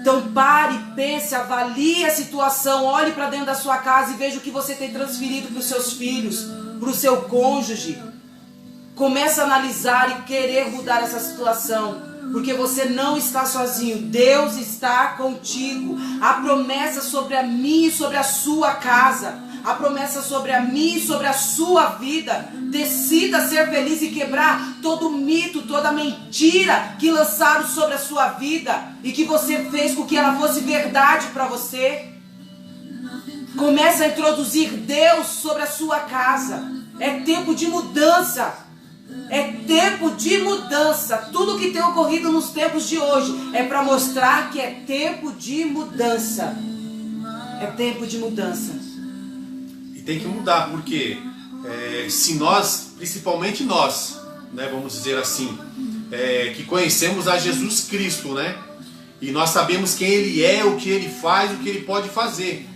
A: Então pare, pense, avalie a situação, olhe para dentro da sua casa e veja o que você tem transferido para os seus filhos, para o seu cônjuge. Comece a analisar e querer mudar essa situação, porque você não está sozinho, Deus está contigo. A promessa sobre a minha e sobre a sua casa, a promessa sobre a minha e sobre a sua vida. Decida ser feliz e quebrar todo mito, toda mentira que lançaram sobre a sua vida e que você fez com que ela fosse verdade para você. Comece a introduzir Deus sobre a sua casa. É tempo de mudança. É tempo de mudança. Tudo que tem ocorrido nos tempos de hoje é para mostrar que é tempo de mudança. É tempo de mudança.
B: Tem que mudar, porque se nós, principalmente nós, né, vamos dizer assim, que conhecemos a Jesus Cristo, né, e nós sabemos quem Ele é, o que Ele faz, o que Ele pode fazer,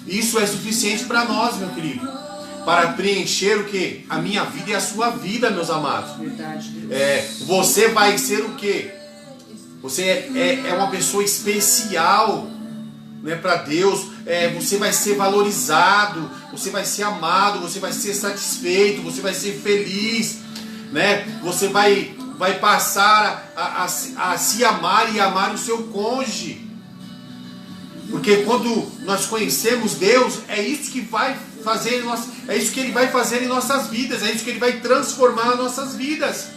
B: isso é suficiente para nós, meu querido, para preencher o que? A minha vida e a sua vida, meus amados.
A: Verdade.
B: Você vai ser o quê? Você é uma pessoa especial, né, para Deus. Você vai ser valorizado, você vai ser amado, você vai ser satisfeito, você vai ser feliz, né? Você vai vai passar a se amar e amar o seu cônjuge. Porque quando nós conhecemos Deus, é isso que vai fazer, é isso que Ele vai fazer em nossas vidas, é isso que Ele vai transformar as nossas vidas,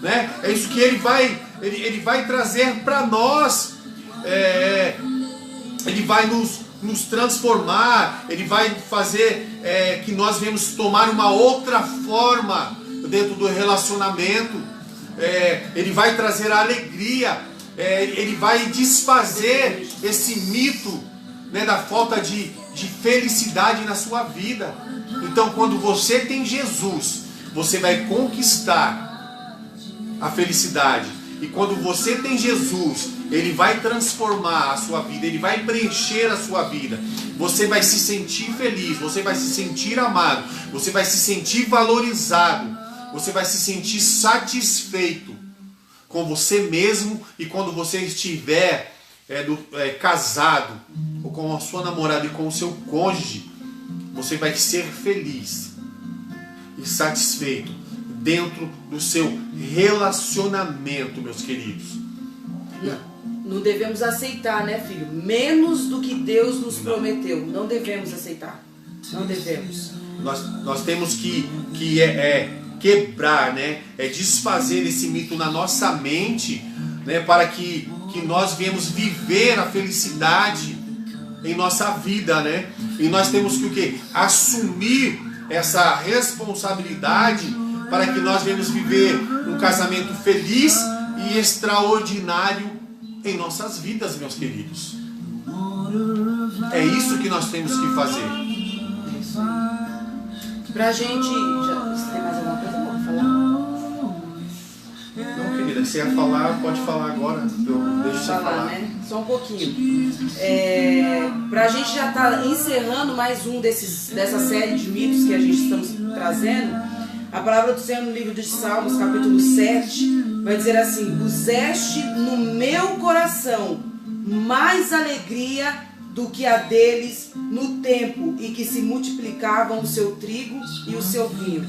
B: né? É isso que Ele vai trazer para nós. Ele vai nos transformar, Ele vai fazer que nós venhamos tomar uma outra forma dentro do relacionamento. Ele vai trazer a alegria. Ele vai desfazer esse mito, né, da falta de felicidade na sua vida. Então, quando você tem Jesus, você vai conquistar a felicidade. E quando você tem Jesus, Ele vai transformar a sua vida, Ele vai preencher a sua vida. Você vai se sentir feliz, você vai se sentir amado, você vai se sentir valorizado, você vai se sentir satisfeito com você mesmo. E quando você estiver casado, ou com a sua namorada e com o seu cônjuge, você vai ser feliz e satisfeito dentro do seu relacionamento, meus queridos.
A: Não devemos aceitar, né, filho? Menos do que Deus nos prometeu. Não devemos aceitar. Não devemos.
B: Nós temos que quebrar, né? Desfazer esse mito na nossa mente, né? Para que nós venhamos viver a felicidade em nossa vida, né? E nós temos que o quê? Assumir essa responsabilidade para que nós venhamos viver um casamento feliz e extraordinário em nossas vidas, meus queridos. É isso que nós temos que fazer.
A: Pra gente... Você tem mais alguma coisa pra falar?
B: Não, querida, se você ia falar, pode falar agora. Eu deixo você falar.
A: Né? Só um pouquinho. Pra gente já estar encerrando mais um dessa série de mitos que a gente estamos trazendo, a palavra do Senhor no livro de Salmos, capítulo 7, vai dizer assim: puseste no meu coração mais alegria do que a deles no tempo em que se multiplicavam o seu trigo e o seu vinho.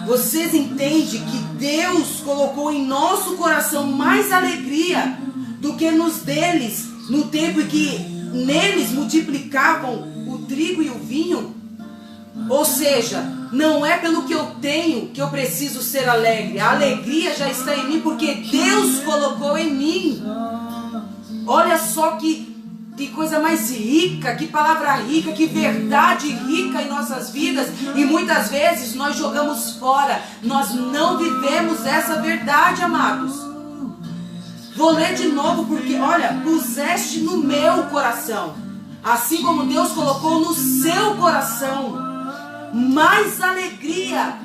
A: Vocês entendem que Deus colocou em nosso coração mais alegria do que nos deles, no tempo em que neles multiplicavam o trigo e o vinho? Ou seja, não é pelo que eu tenho que eu preciso ser alegre. A alegria já está em mim porque Deus colocou em mim. Olha só que coisa mais rica, que palavra rica, que verdade rica em nossas vidas. E muitas vezes nós jogamos fora. Nós não vivemos essa verdade, amados. Vou ler de novo porque, olha, puseste no meu coração, assim como Deus colocou no seu coração, mais alegria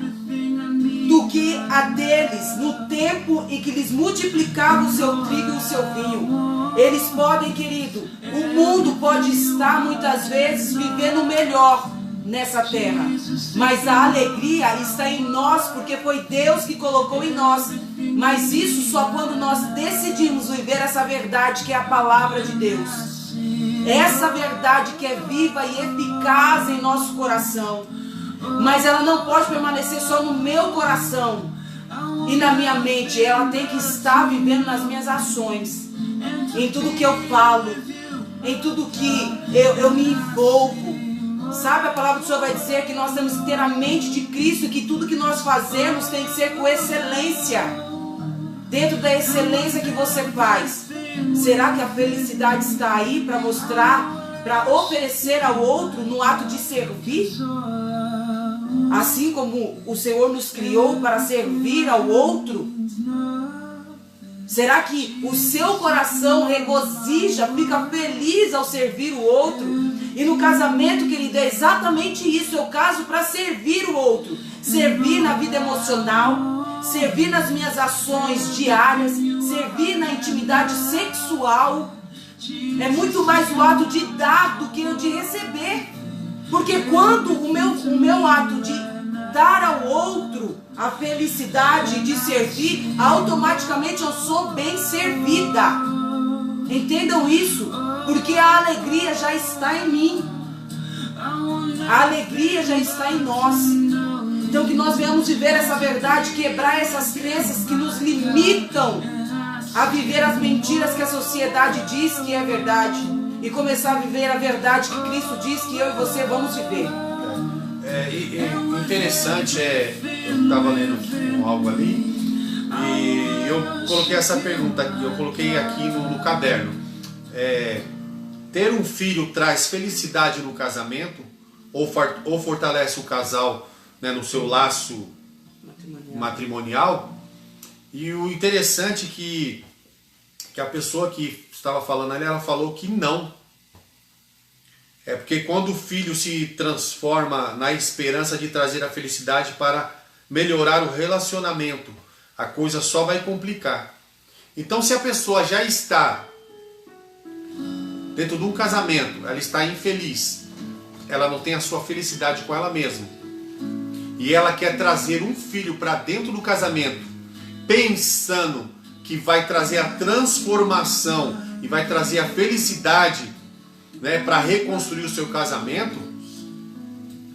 A: do que a deles, no tempo em que lhes multiplicava o seu trigo e o seu vinho. Eles podem, querido, o mundo pode estar muitas vezes vivendo melhor nessa terra, mas a alegria está em nós, porque foi Deus que colocou em nós. Mas isso só quando nós decidimos viver essa verdade que é a palavra de Deus. Essa verdade que é viva e eficaz em nosso coração. Mas ela não pode permanecer só no meu coração e na minha mente. Ela tem que estar vivendo nas minhas ações, em tudo que eu falo, em tudo que eu me envolvo. Sabe, a palavra do Senhor vai dizer que nós temos que ter a mente de Cristo e que tudo que nós fazemos tem que ser com excelência. Dentro da excelência que você faz, será que a felicidade está aí para mostrar, para oferecer ao outro no ato de servir? Assim como o Senhor nos criou para servir ao outro? Será que o seu coração regozija, fica feliz ao servir o outro? E no casamento, querido, é exatamente isso. Eu caso para servir o outro. Servir na vida emocional, servir nas minhas ações diárias, servir na intimidade sexual. É muito mais o ato de dar do que o de receber. Porque quando o meu ato de dar ao outro a felicidade de servir, automaticamente eu sou bem servida. Entendam isso, porque a alegria já está em mim. A alegria já está em nós. Então que nós venhamos viver essa verdade, quebrar essas crenças que nos limitam a viver as mentiras que a sociedade diz que é verdade e começar a viver a verdade que Cristo diz que eu e você vamos viver.
B: Interessante, eu estava lendo algo ali e eu coloquei essa pergunta aqui, eu coloquei aqui no caderno. Ter um filho traz felicidade no casamento ou fortalece o casal, né, no seu laço matrimonial? E o interessante que a pessoa que estava falando ali, ela falou que não. Porque quando o filho se transforma na esperança de trazer a felicidade para melhorar o relacionamento, a coisa só vai complicar. Então, se a pessoa já está dentro de um casamento, ela está infeliz, ela não tem a sua felicidade com ela mesma, e ela quer trazer um filho para dentro do casamento, pensando que vai trazer a transformação e vai trazer a felicidade, né, para reconstruir o seu casamento,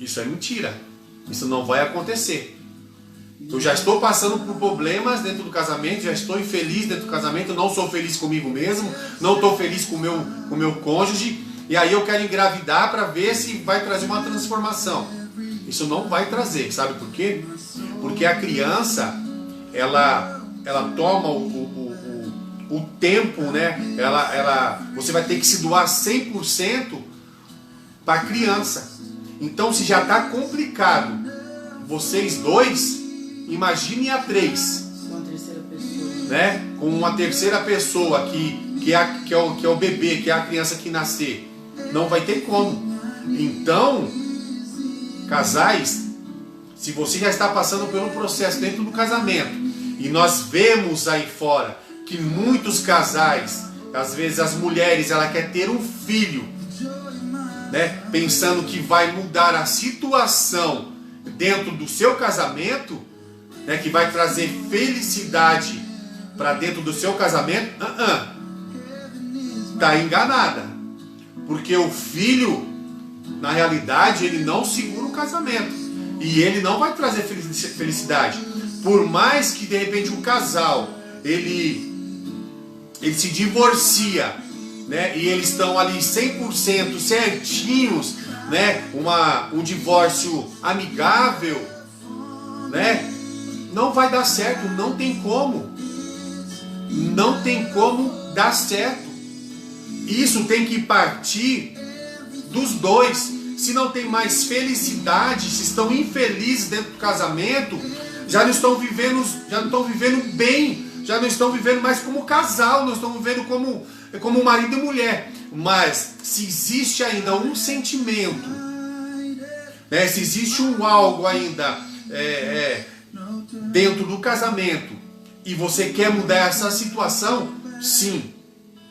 B: isso é mentira. Isso não vai acontecer. Eu já estou passando por problemas dentro do casamento, já estou infeliz dentro do casamento, não sou feliz comigo mesmo, não estou feliz com o meu cônjuge, e aí eu quero engravidar para ver se vai trazer uma transformação. Isso não vai trazer, sabe por quê? Porque a criança, ela toma o tempo, né? Você vai ter que se doar 100% para a criança. Então, se já está complicado, vocês dois, imaginem a três, né? Com uma terceira pessoa que é o bebê, que é a criança que nascer, não vai ter como. Então, casais, se você já está passando pelo processo dentro do casamento, e nós vemos aí fora que muitos casais, às vezes as mulheres, ela quer ter um filho, né, pensando que vai mudar a situação dentro do seu casamento, né, que vai trazer felicidade para dentro do seu casamento, está enganada. Porque o filho, na realidade, ele não segura o casamento. E ele não vai trazer felicidade. Por mais que, de repente, o casal, ele se divorcia, né? E eles estão ali 100% certinhos, né? Um divórcio amigável, né? Não vai dar certo, não tem como. Não tem como dar certo. Isso tem que partir dos dois. Se não tem mais felicidade, se estão infelizes dentro do casamento, já não estão vivendo bem, já não estão vivendo mais como casal, não estão vivendo como marido e mulher. Mas se existe ainda um sentimento, né, se existe algo ainda dentro do casamento, e você quer mudar essa situação, sim,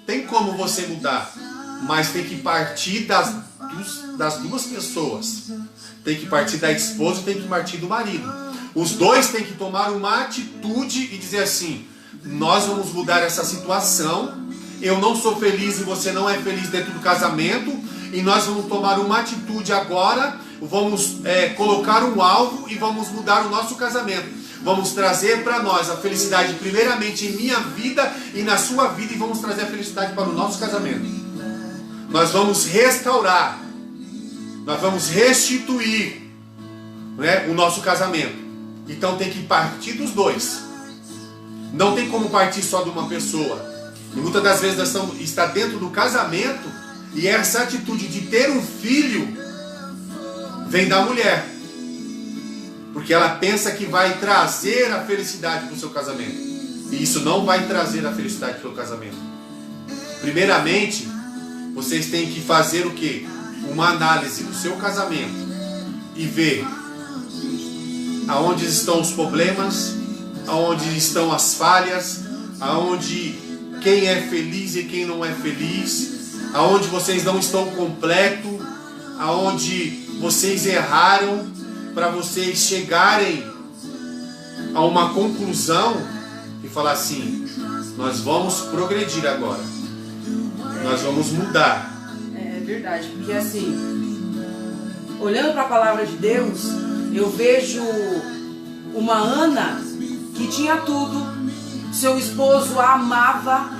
B: tem como você mudar, mas tem que partir das duas pessoas. Tem que partir da esposa e tem que partir do marido. Os dois têm que tomar uma atitude e dizer assim: nós vamos mudar essa situação, eu não sou feliz e você não é feliz dentro do casamento, e nós vamos tomar uma atitude agora, vamos colocar um alvo e vamos mudar o nosso casamento. Vamos trazer para nós a felicidade primeiramente em minha vida e na sua vida, e vamos trazer a felicidade para o nosso casamento. Nós vamos restaurar, nós vamos restituir, né, o nosso casamento. Então tem que partir dos dois. Não tem como partir só de uma pessoa. E muitas das vezes nós está dentro do casamento, e essa atitude de ter um filho vem da mulher. Porque ela pensa que vai trazer a felicidade para o seu casamento. E isso não vai trazer a felicidade para o casamento. Primeiramente, vocês têm que fazer o quê? Uma análise do seu casamento e ver aonde estão os problemas, aonde estão as falhas, aonde quem é feliz e quem não é feliz, aonde vocês não estão completos, aonde vocês erraram, para vocês chegarem a uma conclusão e falar assim: nós vamos progredir agora, nós vamos mudar.
A: É verdade, porque assim, olhando para a palavra de Deus, Eu vejo uma Ana que tinha tudo, seu esposo a amava.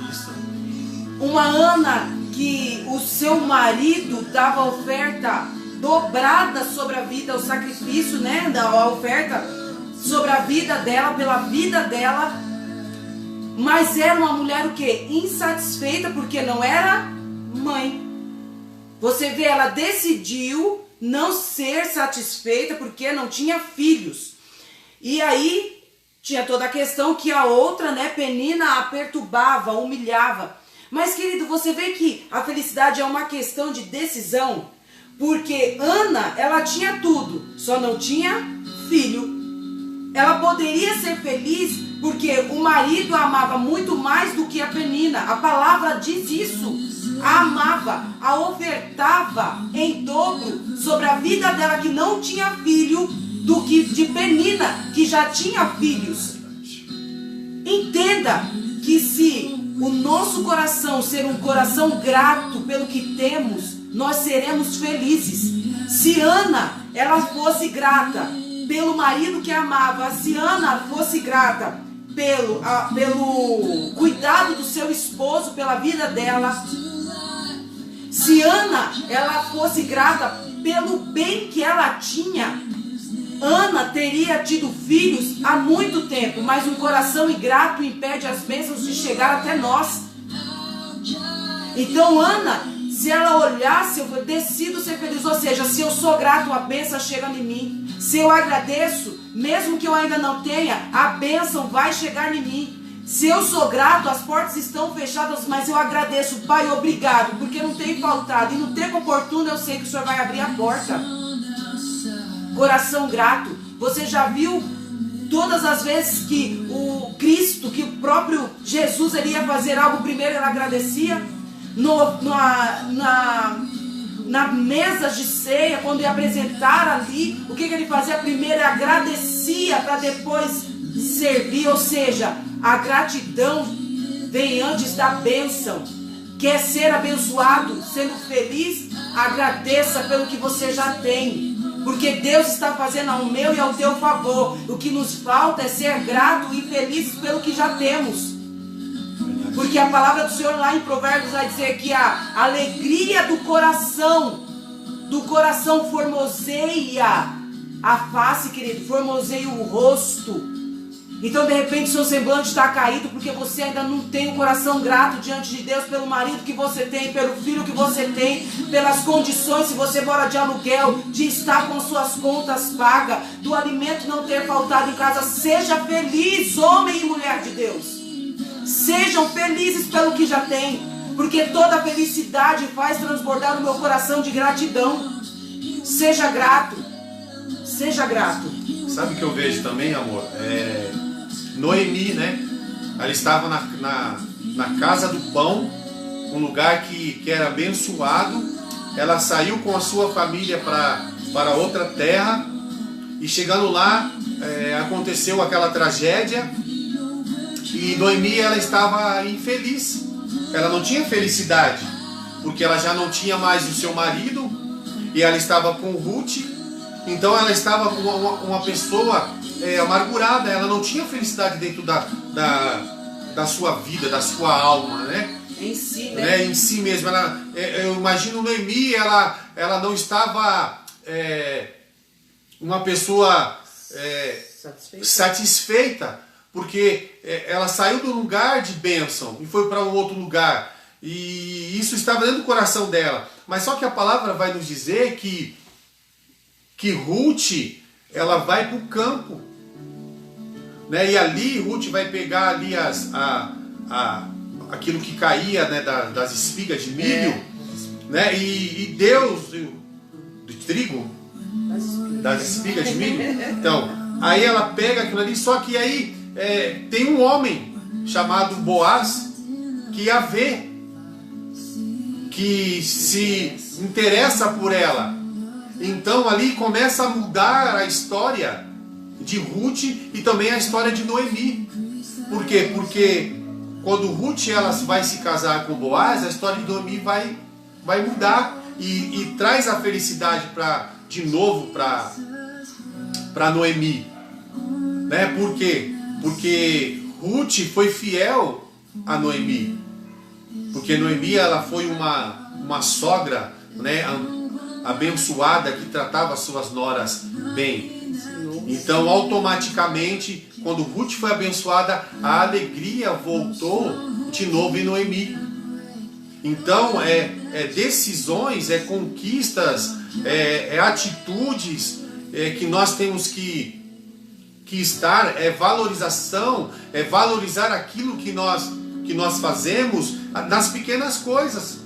A: Uma Ana que o seu marido dava oferta dobrada sobre a vida, o sacrifício, né, da oferta sobre a vida dela, pela vida dela. Mas era uma mulher o quê? Insatisfeita, porque não era mãe. Você vê, ela decidiu não ser satisfeita porque não tinha filhos. E aí tinha toda a questão que a outra, né, Penina, a perturbava, humilhava. Mas, querido, você vê que a felicidade é uma questão de decisão. Porque Ana, ela tinha tudo, só não tinha filho. Ela poderia ser feliz porque o marido a amava muito mais do que a Penina. A palavra diz isso. A amava, a ofertava em dobro sobre a vida dela que não tinha filho, do que de Penina, que já tinha filhos. Entenda que se o nosso coração ser um coração grato pelo que temos, nós seremos felizes. Se Ana, ela fosse grata pelo marido que amava, se Ana fosse grata pelo cuidado do seu esposo, pela vida dela, se Ana, ela fosse grata pelo bem que ela tinha, Ana teria tido filhos há muito tempo, mas um coração ingrato impede as bênçãos de chegar até nós. Então Ana, se ela olhasse, eu decido ser feliz, ou seja, se eu sou grato, a bênção chega em mim. Se eu agradeço, mesmo que eu ainda não tenha, a bênção vai chegar em mim. Se eu sou grato, as portas estão fechadas, mas eu agradeço, Pai, obrigado, porque não tem faltado. E no tempo oportuno eu sei que o Senhor vai abrir a porta. Coração grato. Você já viu todas as vezes que o Cristo, que o próprio Jesus, ele ia fazer algo, primeiro ele agradecia? Na mesa de ceia, quando ia apresentar ali, o que ele fazia? Primeiro ele agradecia para depois servir, ou seja, a gratidão vem antes da bênção. Quer ser abençoado, sendo feliz? Agradeça pelo que você já tem, porque Deus está fazendo ao meu e ao teu favor. O que nos falta é ser grato e felizes pelo que já temos. Porque a palavra do Senhor lá em Provérbios vai dizer que a alegria do coração formoseia a face, querido, formoseia o rosto. Então, de repente, seu semblante está caído porque você ainda não tem um coração grato diante de Deus pelo marido que você tem, pelo filho que você tem, pelas condições, se você mora de aluguel, de estar com suas contas pagas, do alimento não ter faltado em casa. Seja feliz, homem e mulher de Deus. Sejam felizes pelo que já tem, porque toda felicidade faz transbordar o meu coração de gratidão. Seja grato. Seja grato.
B: Sabe o que eu vejo também, amor? Noemi, né? Ela estava na casa do pão, um lugar que era abençoado. Ela saiu com a sua família para outra terra. E chegando lá, aconteceu aquela tragédia. E Noemi, ela estava infeliz. Ela não tinha felicidade, porque ela já não tinha mais o seu marido. E ela estava com Ruth. Então ela estava com uma pessoa amargurada. Ela não tinha felicidade dentro da sua vida, da sua alma, né?
A: Em si, né?
B: Em si mesmo. Eu imagino Noemi, ela não estava uma pessoa satisfeita, porque ela saiu do lugar de bênção e foi para um outro lugar. E isso estava dentro do coração dela. Mas só que a palavra vai nos dizer que Ruth, ela vai para o campo, né? E ali Ruth vai pegar ali aquilo que caía, né, das espigas de milho, né? E Deus, de trigo, das espigas de milho. Então, aí ela pega aquilo ali, só que aí tem um homem chamado Boaz que a vê, que se interessa por ela. Então ali começa a mudar a história de Ruth e também a história de Noemi. Por quê? Porque quando Ruth ela vai se casar com Boaz, a história de Noemi vai mudar e traz a felicidade de novo para para Noemi. Né? Por quê? Porque Ruth foi fiel a Noemi. Porque Noemi, ela foi uma sogra, né, abençoada, que tratava suas noras bem. Então, automaticamente, quando Ruth foi abençoada, a alegria voltou de novo em Noemi. Então, decisões, conquistas, atitudes que nós temos que estar, valorização, valorizar aquilo que nós fazemos nas pequenas coisas.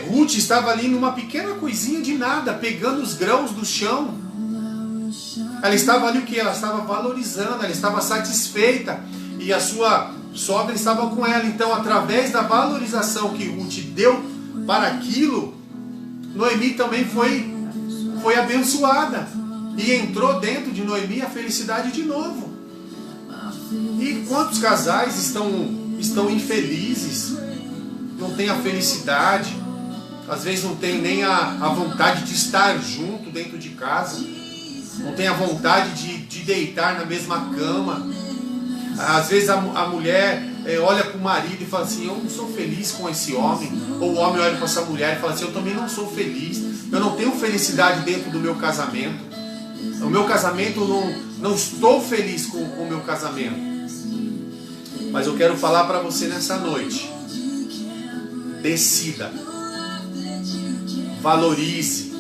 B: Ruth estava ali numa pequena coisinha de nada, pegando os grãos do chão. Ela estava ali, o que? Ela estava valorizando, ela estava satisfeita, e a sua sogra estava com ela. Então, através da valorização que Ruth deu para aquilo, Noemi também foi abençoada, e entrou dentro de Noemi a felicidade de novo. E quantos casais estão infelizes, não tem a felicidade, às vezes não tem nem a vontade de estar junto dentro de casa, não tem a vontade de deitar na mesma cama. Às vezes a mulher olha para o marido e fala assim: eu não sou feliz com esse homem. Ou o homem olha para essa mulher e fala assim: eu também não sou feliz, eu não tenho felicidade dentro do meu casamento. O meu casamento, não estou feliz com o meu casamento. Mas eu quero falar para você nessa noite: decida, valorize,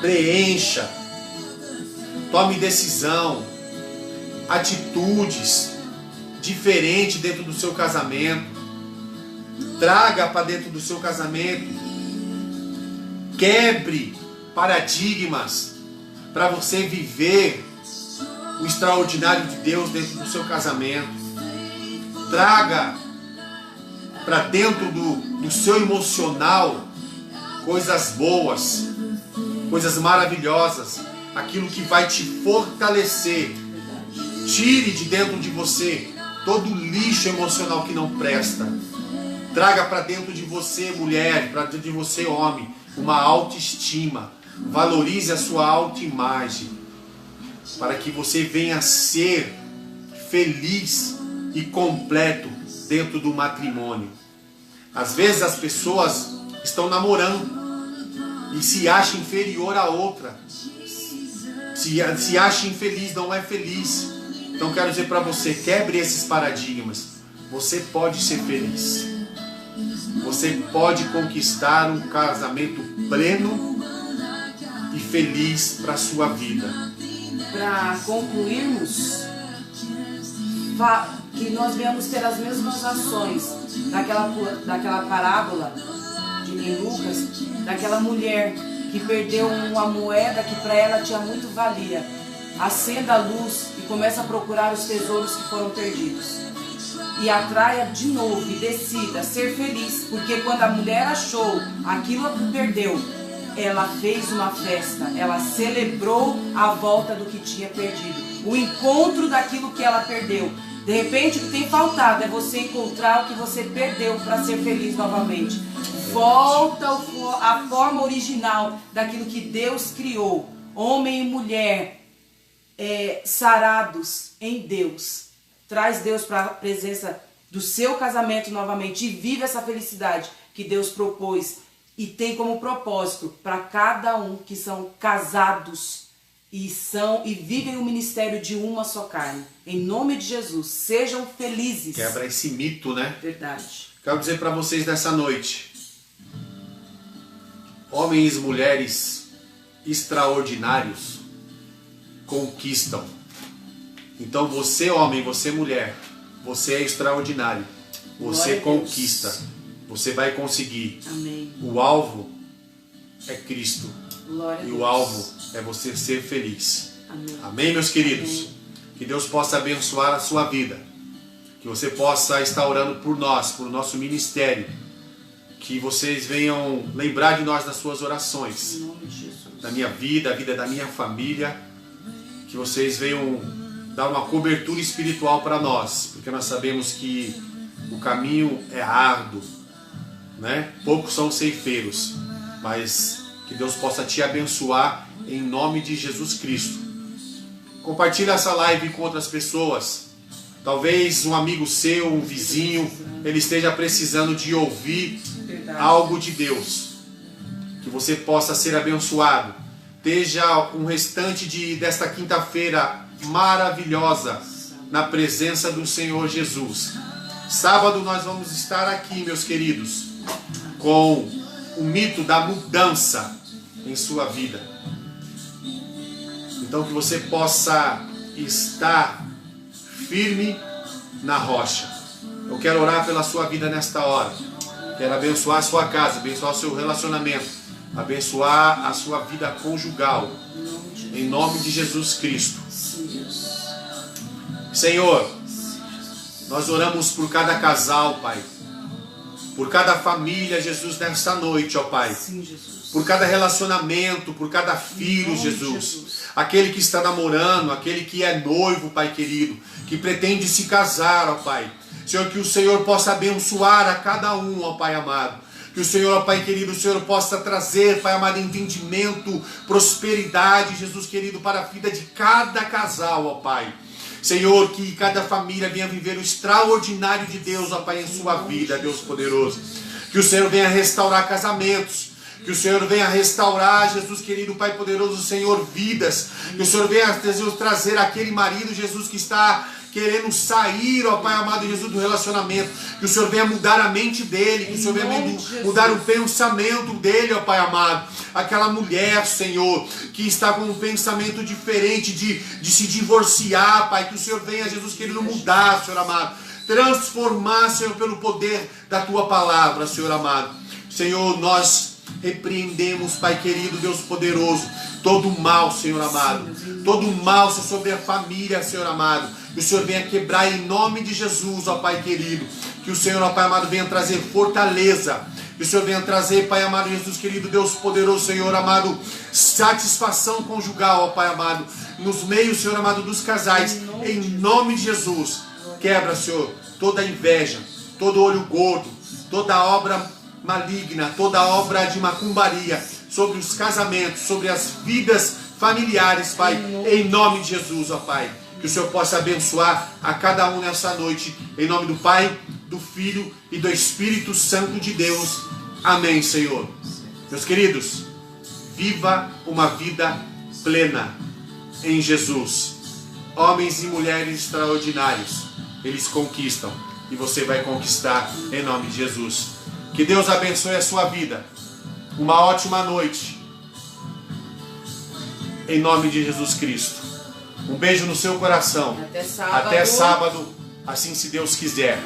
B: preencha, tome decisão, atitudes diferentes dentro do seu casamento. Traga para dentro do seu casamento, quebre paradigmas para você viver o extraordinário de Deus dentro do seu casamento. Traga para dentro do seu emocional coisas boas, coisas maravilhosas, aquilo que vai te fortalecer. Tire de dentro de você todo o lixo emocional que não presta. Traga para dentro de você, mulher, para dentro de você, homem, uma autoestima. Valorize a sua autoimagem, para que você venha a ser feliz e completo dentro do matrimônio. Às vezes as pessoas estão namorando e se acham inferior à outra, se acha infeliz, não é feliz. Então quero dizer para você: quebre esses paradigmas. Você pode ser feliz, você pode conquistar um casamento pleno e feliz para a sua vida.
A: Para concluirmos, que nós venhamos ter as mesmas ações daquela parábola em Lucas, daquela mulher que perdeu uma moeda que para ela tinha muito valia. Acenda a luz e começa a procurar os tesouros que foram perdidos. E atraia de novo e decida ser feliz, porque quando a mulher achou aquilo que perdeu, ela fez uma festa, ela celebrou a volta do que tinha perdido, o encontro daquilo que ela perdeu. De repente o que tem faltado é você encontrar o que você perdeu para ser feliz novamente. Volta à forma original daquilo que Deus criou. Homem e mulher sarados em Deus. Traz Deus para a presença do seu casamento novamente e vive essa felicidade que Deus propôs e tem como propósito para cada um que são casados e vivem o ministério de uma só carne. Em nome de Jesus, sejam felizes.
B: Quebra esse mito, né?
A: Verdade.
B: Quero dizer para vocês nessa noite: homens e mulheres extraordinários conquistam. Então você, homem, você, mulher, você é extraordinário. Você conquista. Você vai conseguir.
A: Amém.
B: O alvo é Cristo.
A: Glória
B: e o alvo é você ser feliz.
A: Amém.
B: Amém, meus queridos?
A: Amém.
B: Que Deus possa abençoar a sua vida. Que você possa estar orando por nós, por nosso ministério. Que vocês venham lembrar de nós nas suas orações.
A: Em nome de Jesus.
B: Da minha vida, a vida da minha família. Que vocês venham dar uma cobertura espiritual para nós. Porque nós sabemos que o caminho é árduo, né? Poucos são ceifeiros. Mas que Deus possa te abençoar em nome de Jesus Cristo. Compartilhe essa live com outras pessoas. Talvez um amigo seu, um vizinho, ele esteja precisando de ouvir algo de Deus. Que você possa ser abençoado. Esteja um restante desta quinta-feira maravilhosa na presença do Senhor Jesus. Sábado nós vamos estar aqui, meus queridos, com o mito da mudança em sua vida. Então que você possa estar firme na rocha. Eu quero orar pela sua vida nesta hora. Quero abençoar a sua casa, abençoar o seu relacionamento, abençoar a sua vida conjugal, em nome de Jesus Cristo. Senhor, nós oramos por cada casal, Pai, por cada família, Jesus, nesta noite, ó Pai, por cada relacionamento, por cada filho, Jesus, aquele que está namorando, aquele que é noivo, Pai querido, que pretende se casar, ó Pai. Senhor, que o Senhor possa abençoar a cada um, ó Pai amado. Que o Senhor, ó Pai querido, o Senhor possa trazer, Pai amado, entendimento, prosperidade, Jesus querido, para a vida de cada casal, ó Pai. Senhor, que cada família venha viver o extraordinário de Deus, ó Pai, em sua vida, Deus poderoso. Que o Senhor venha restaurar casamentos. Que o Senhor venha restaurar, Jesus querido, Pai poderoso, Senhor, vidas. Que o Senhor venha, Jesus, trazer aquele marido, Jesus, que está querendo sair, ó Pai amado Jesus, do relacionamento. Que o Senhor venha mudar a mente dele. Que o Senhor venha mudar o pensamento dele, ó Pai amado. Aquela mulher, Senhor, que está com um pensamento diferente de se divorciar, Pai. Que o Senhor venha, Jesus querido, mudar, Senhor amado. Transformar, Senhor, pelo poder da Tua palavra, Senhor amado. Senhor, nós repreendemos, Pai querido, Deus poderoso, todo mal, Senhor amado. Todo mal, Senhor, sobre a família, Senhor amado. Que o Senhor venha quebrar em nome de Jesus, ó Pai querido. Que o Senhor, ó Pai amado, venha trazer fortaleza. Que o Senhor venha trazer, Pai amado, Jesus querido, Deus poderoso, Senhor amado, satisfação conjugal, ó Pai amado, nos meios, Senhor amado, dos casais. Em nome de Jesus. Quebra, Senhor, toda inveja, todo olho gordo, toda obra maligna, toda obra de macumbaria sobre os casamentos, sobre as vidas familiares, Pai, em nome de Jesus, ó Pai. Que o Senhor possa abençoar a cada um nessa noite, em nome do Pai, do Filho e do Espírito Santo de Deus. Amém, Senhor. Meus queridos, viva uma vida plena em Jesus. Homens e mulheres extraordinários, eles conquistam, e você vai conquistar em nome de Jesus. Que Deus abençoe a sua vida. Uma ótima noite. Em nome de Jesus Cristo. Um beijo no seu coração.
A: Até sábado.
B: Até sábado, assim se Deus quiser.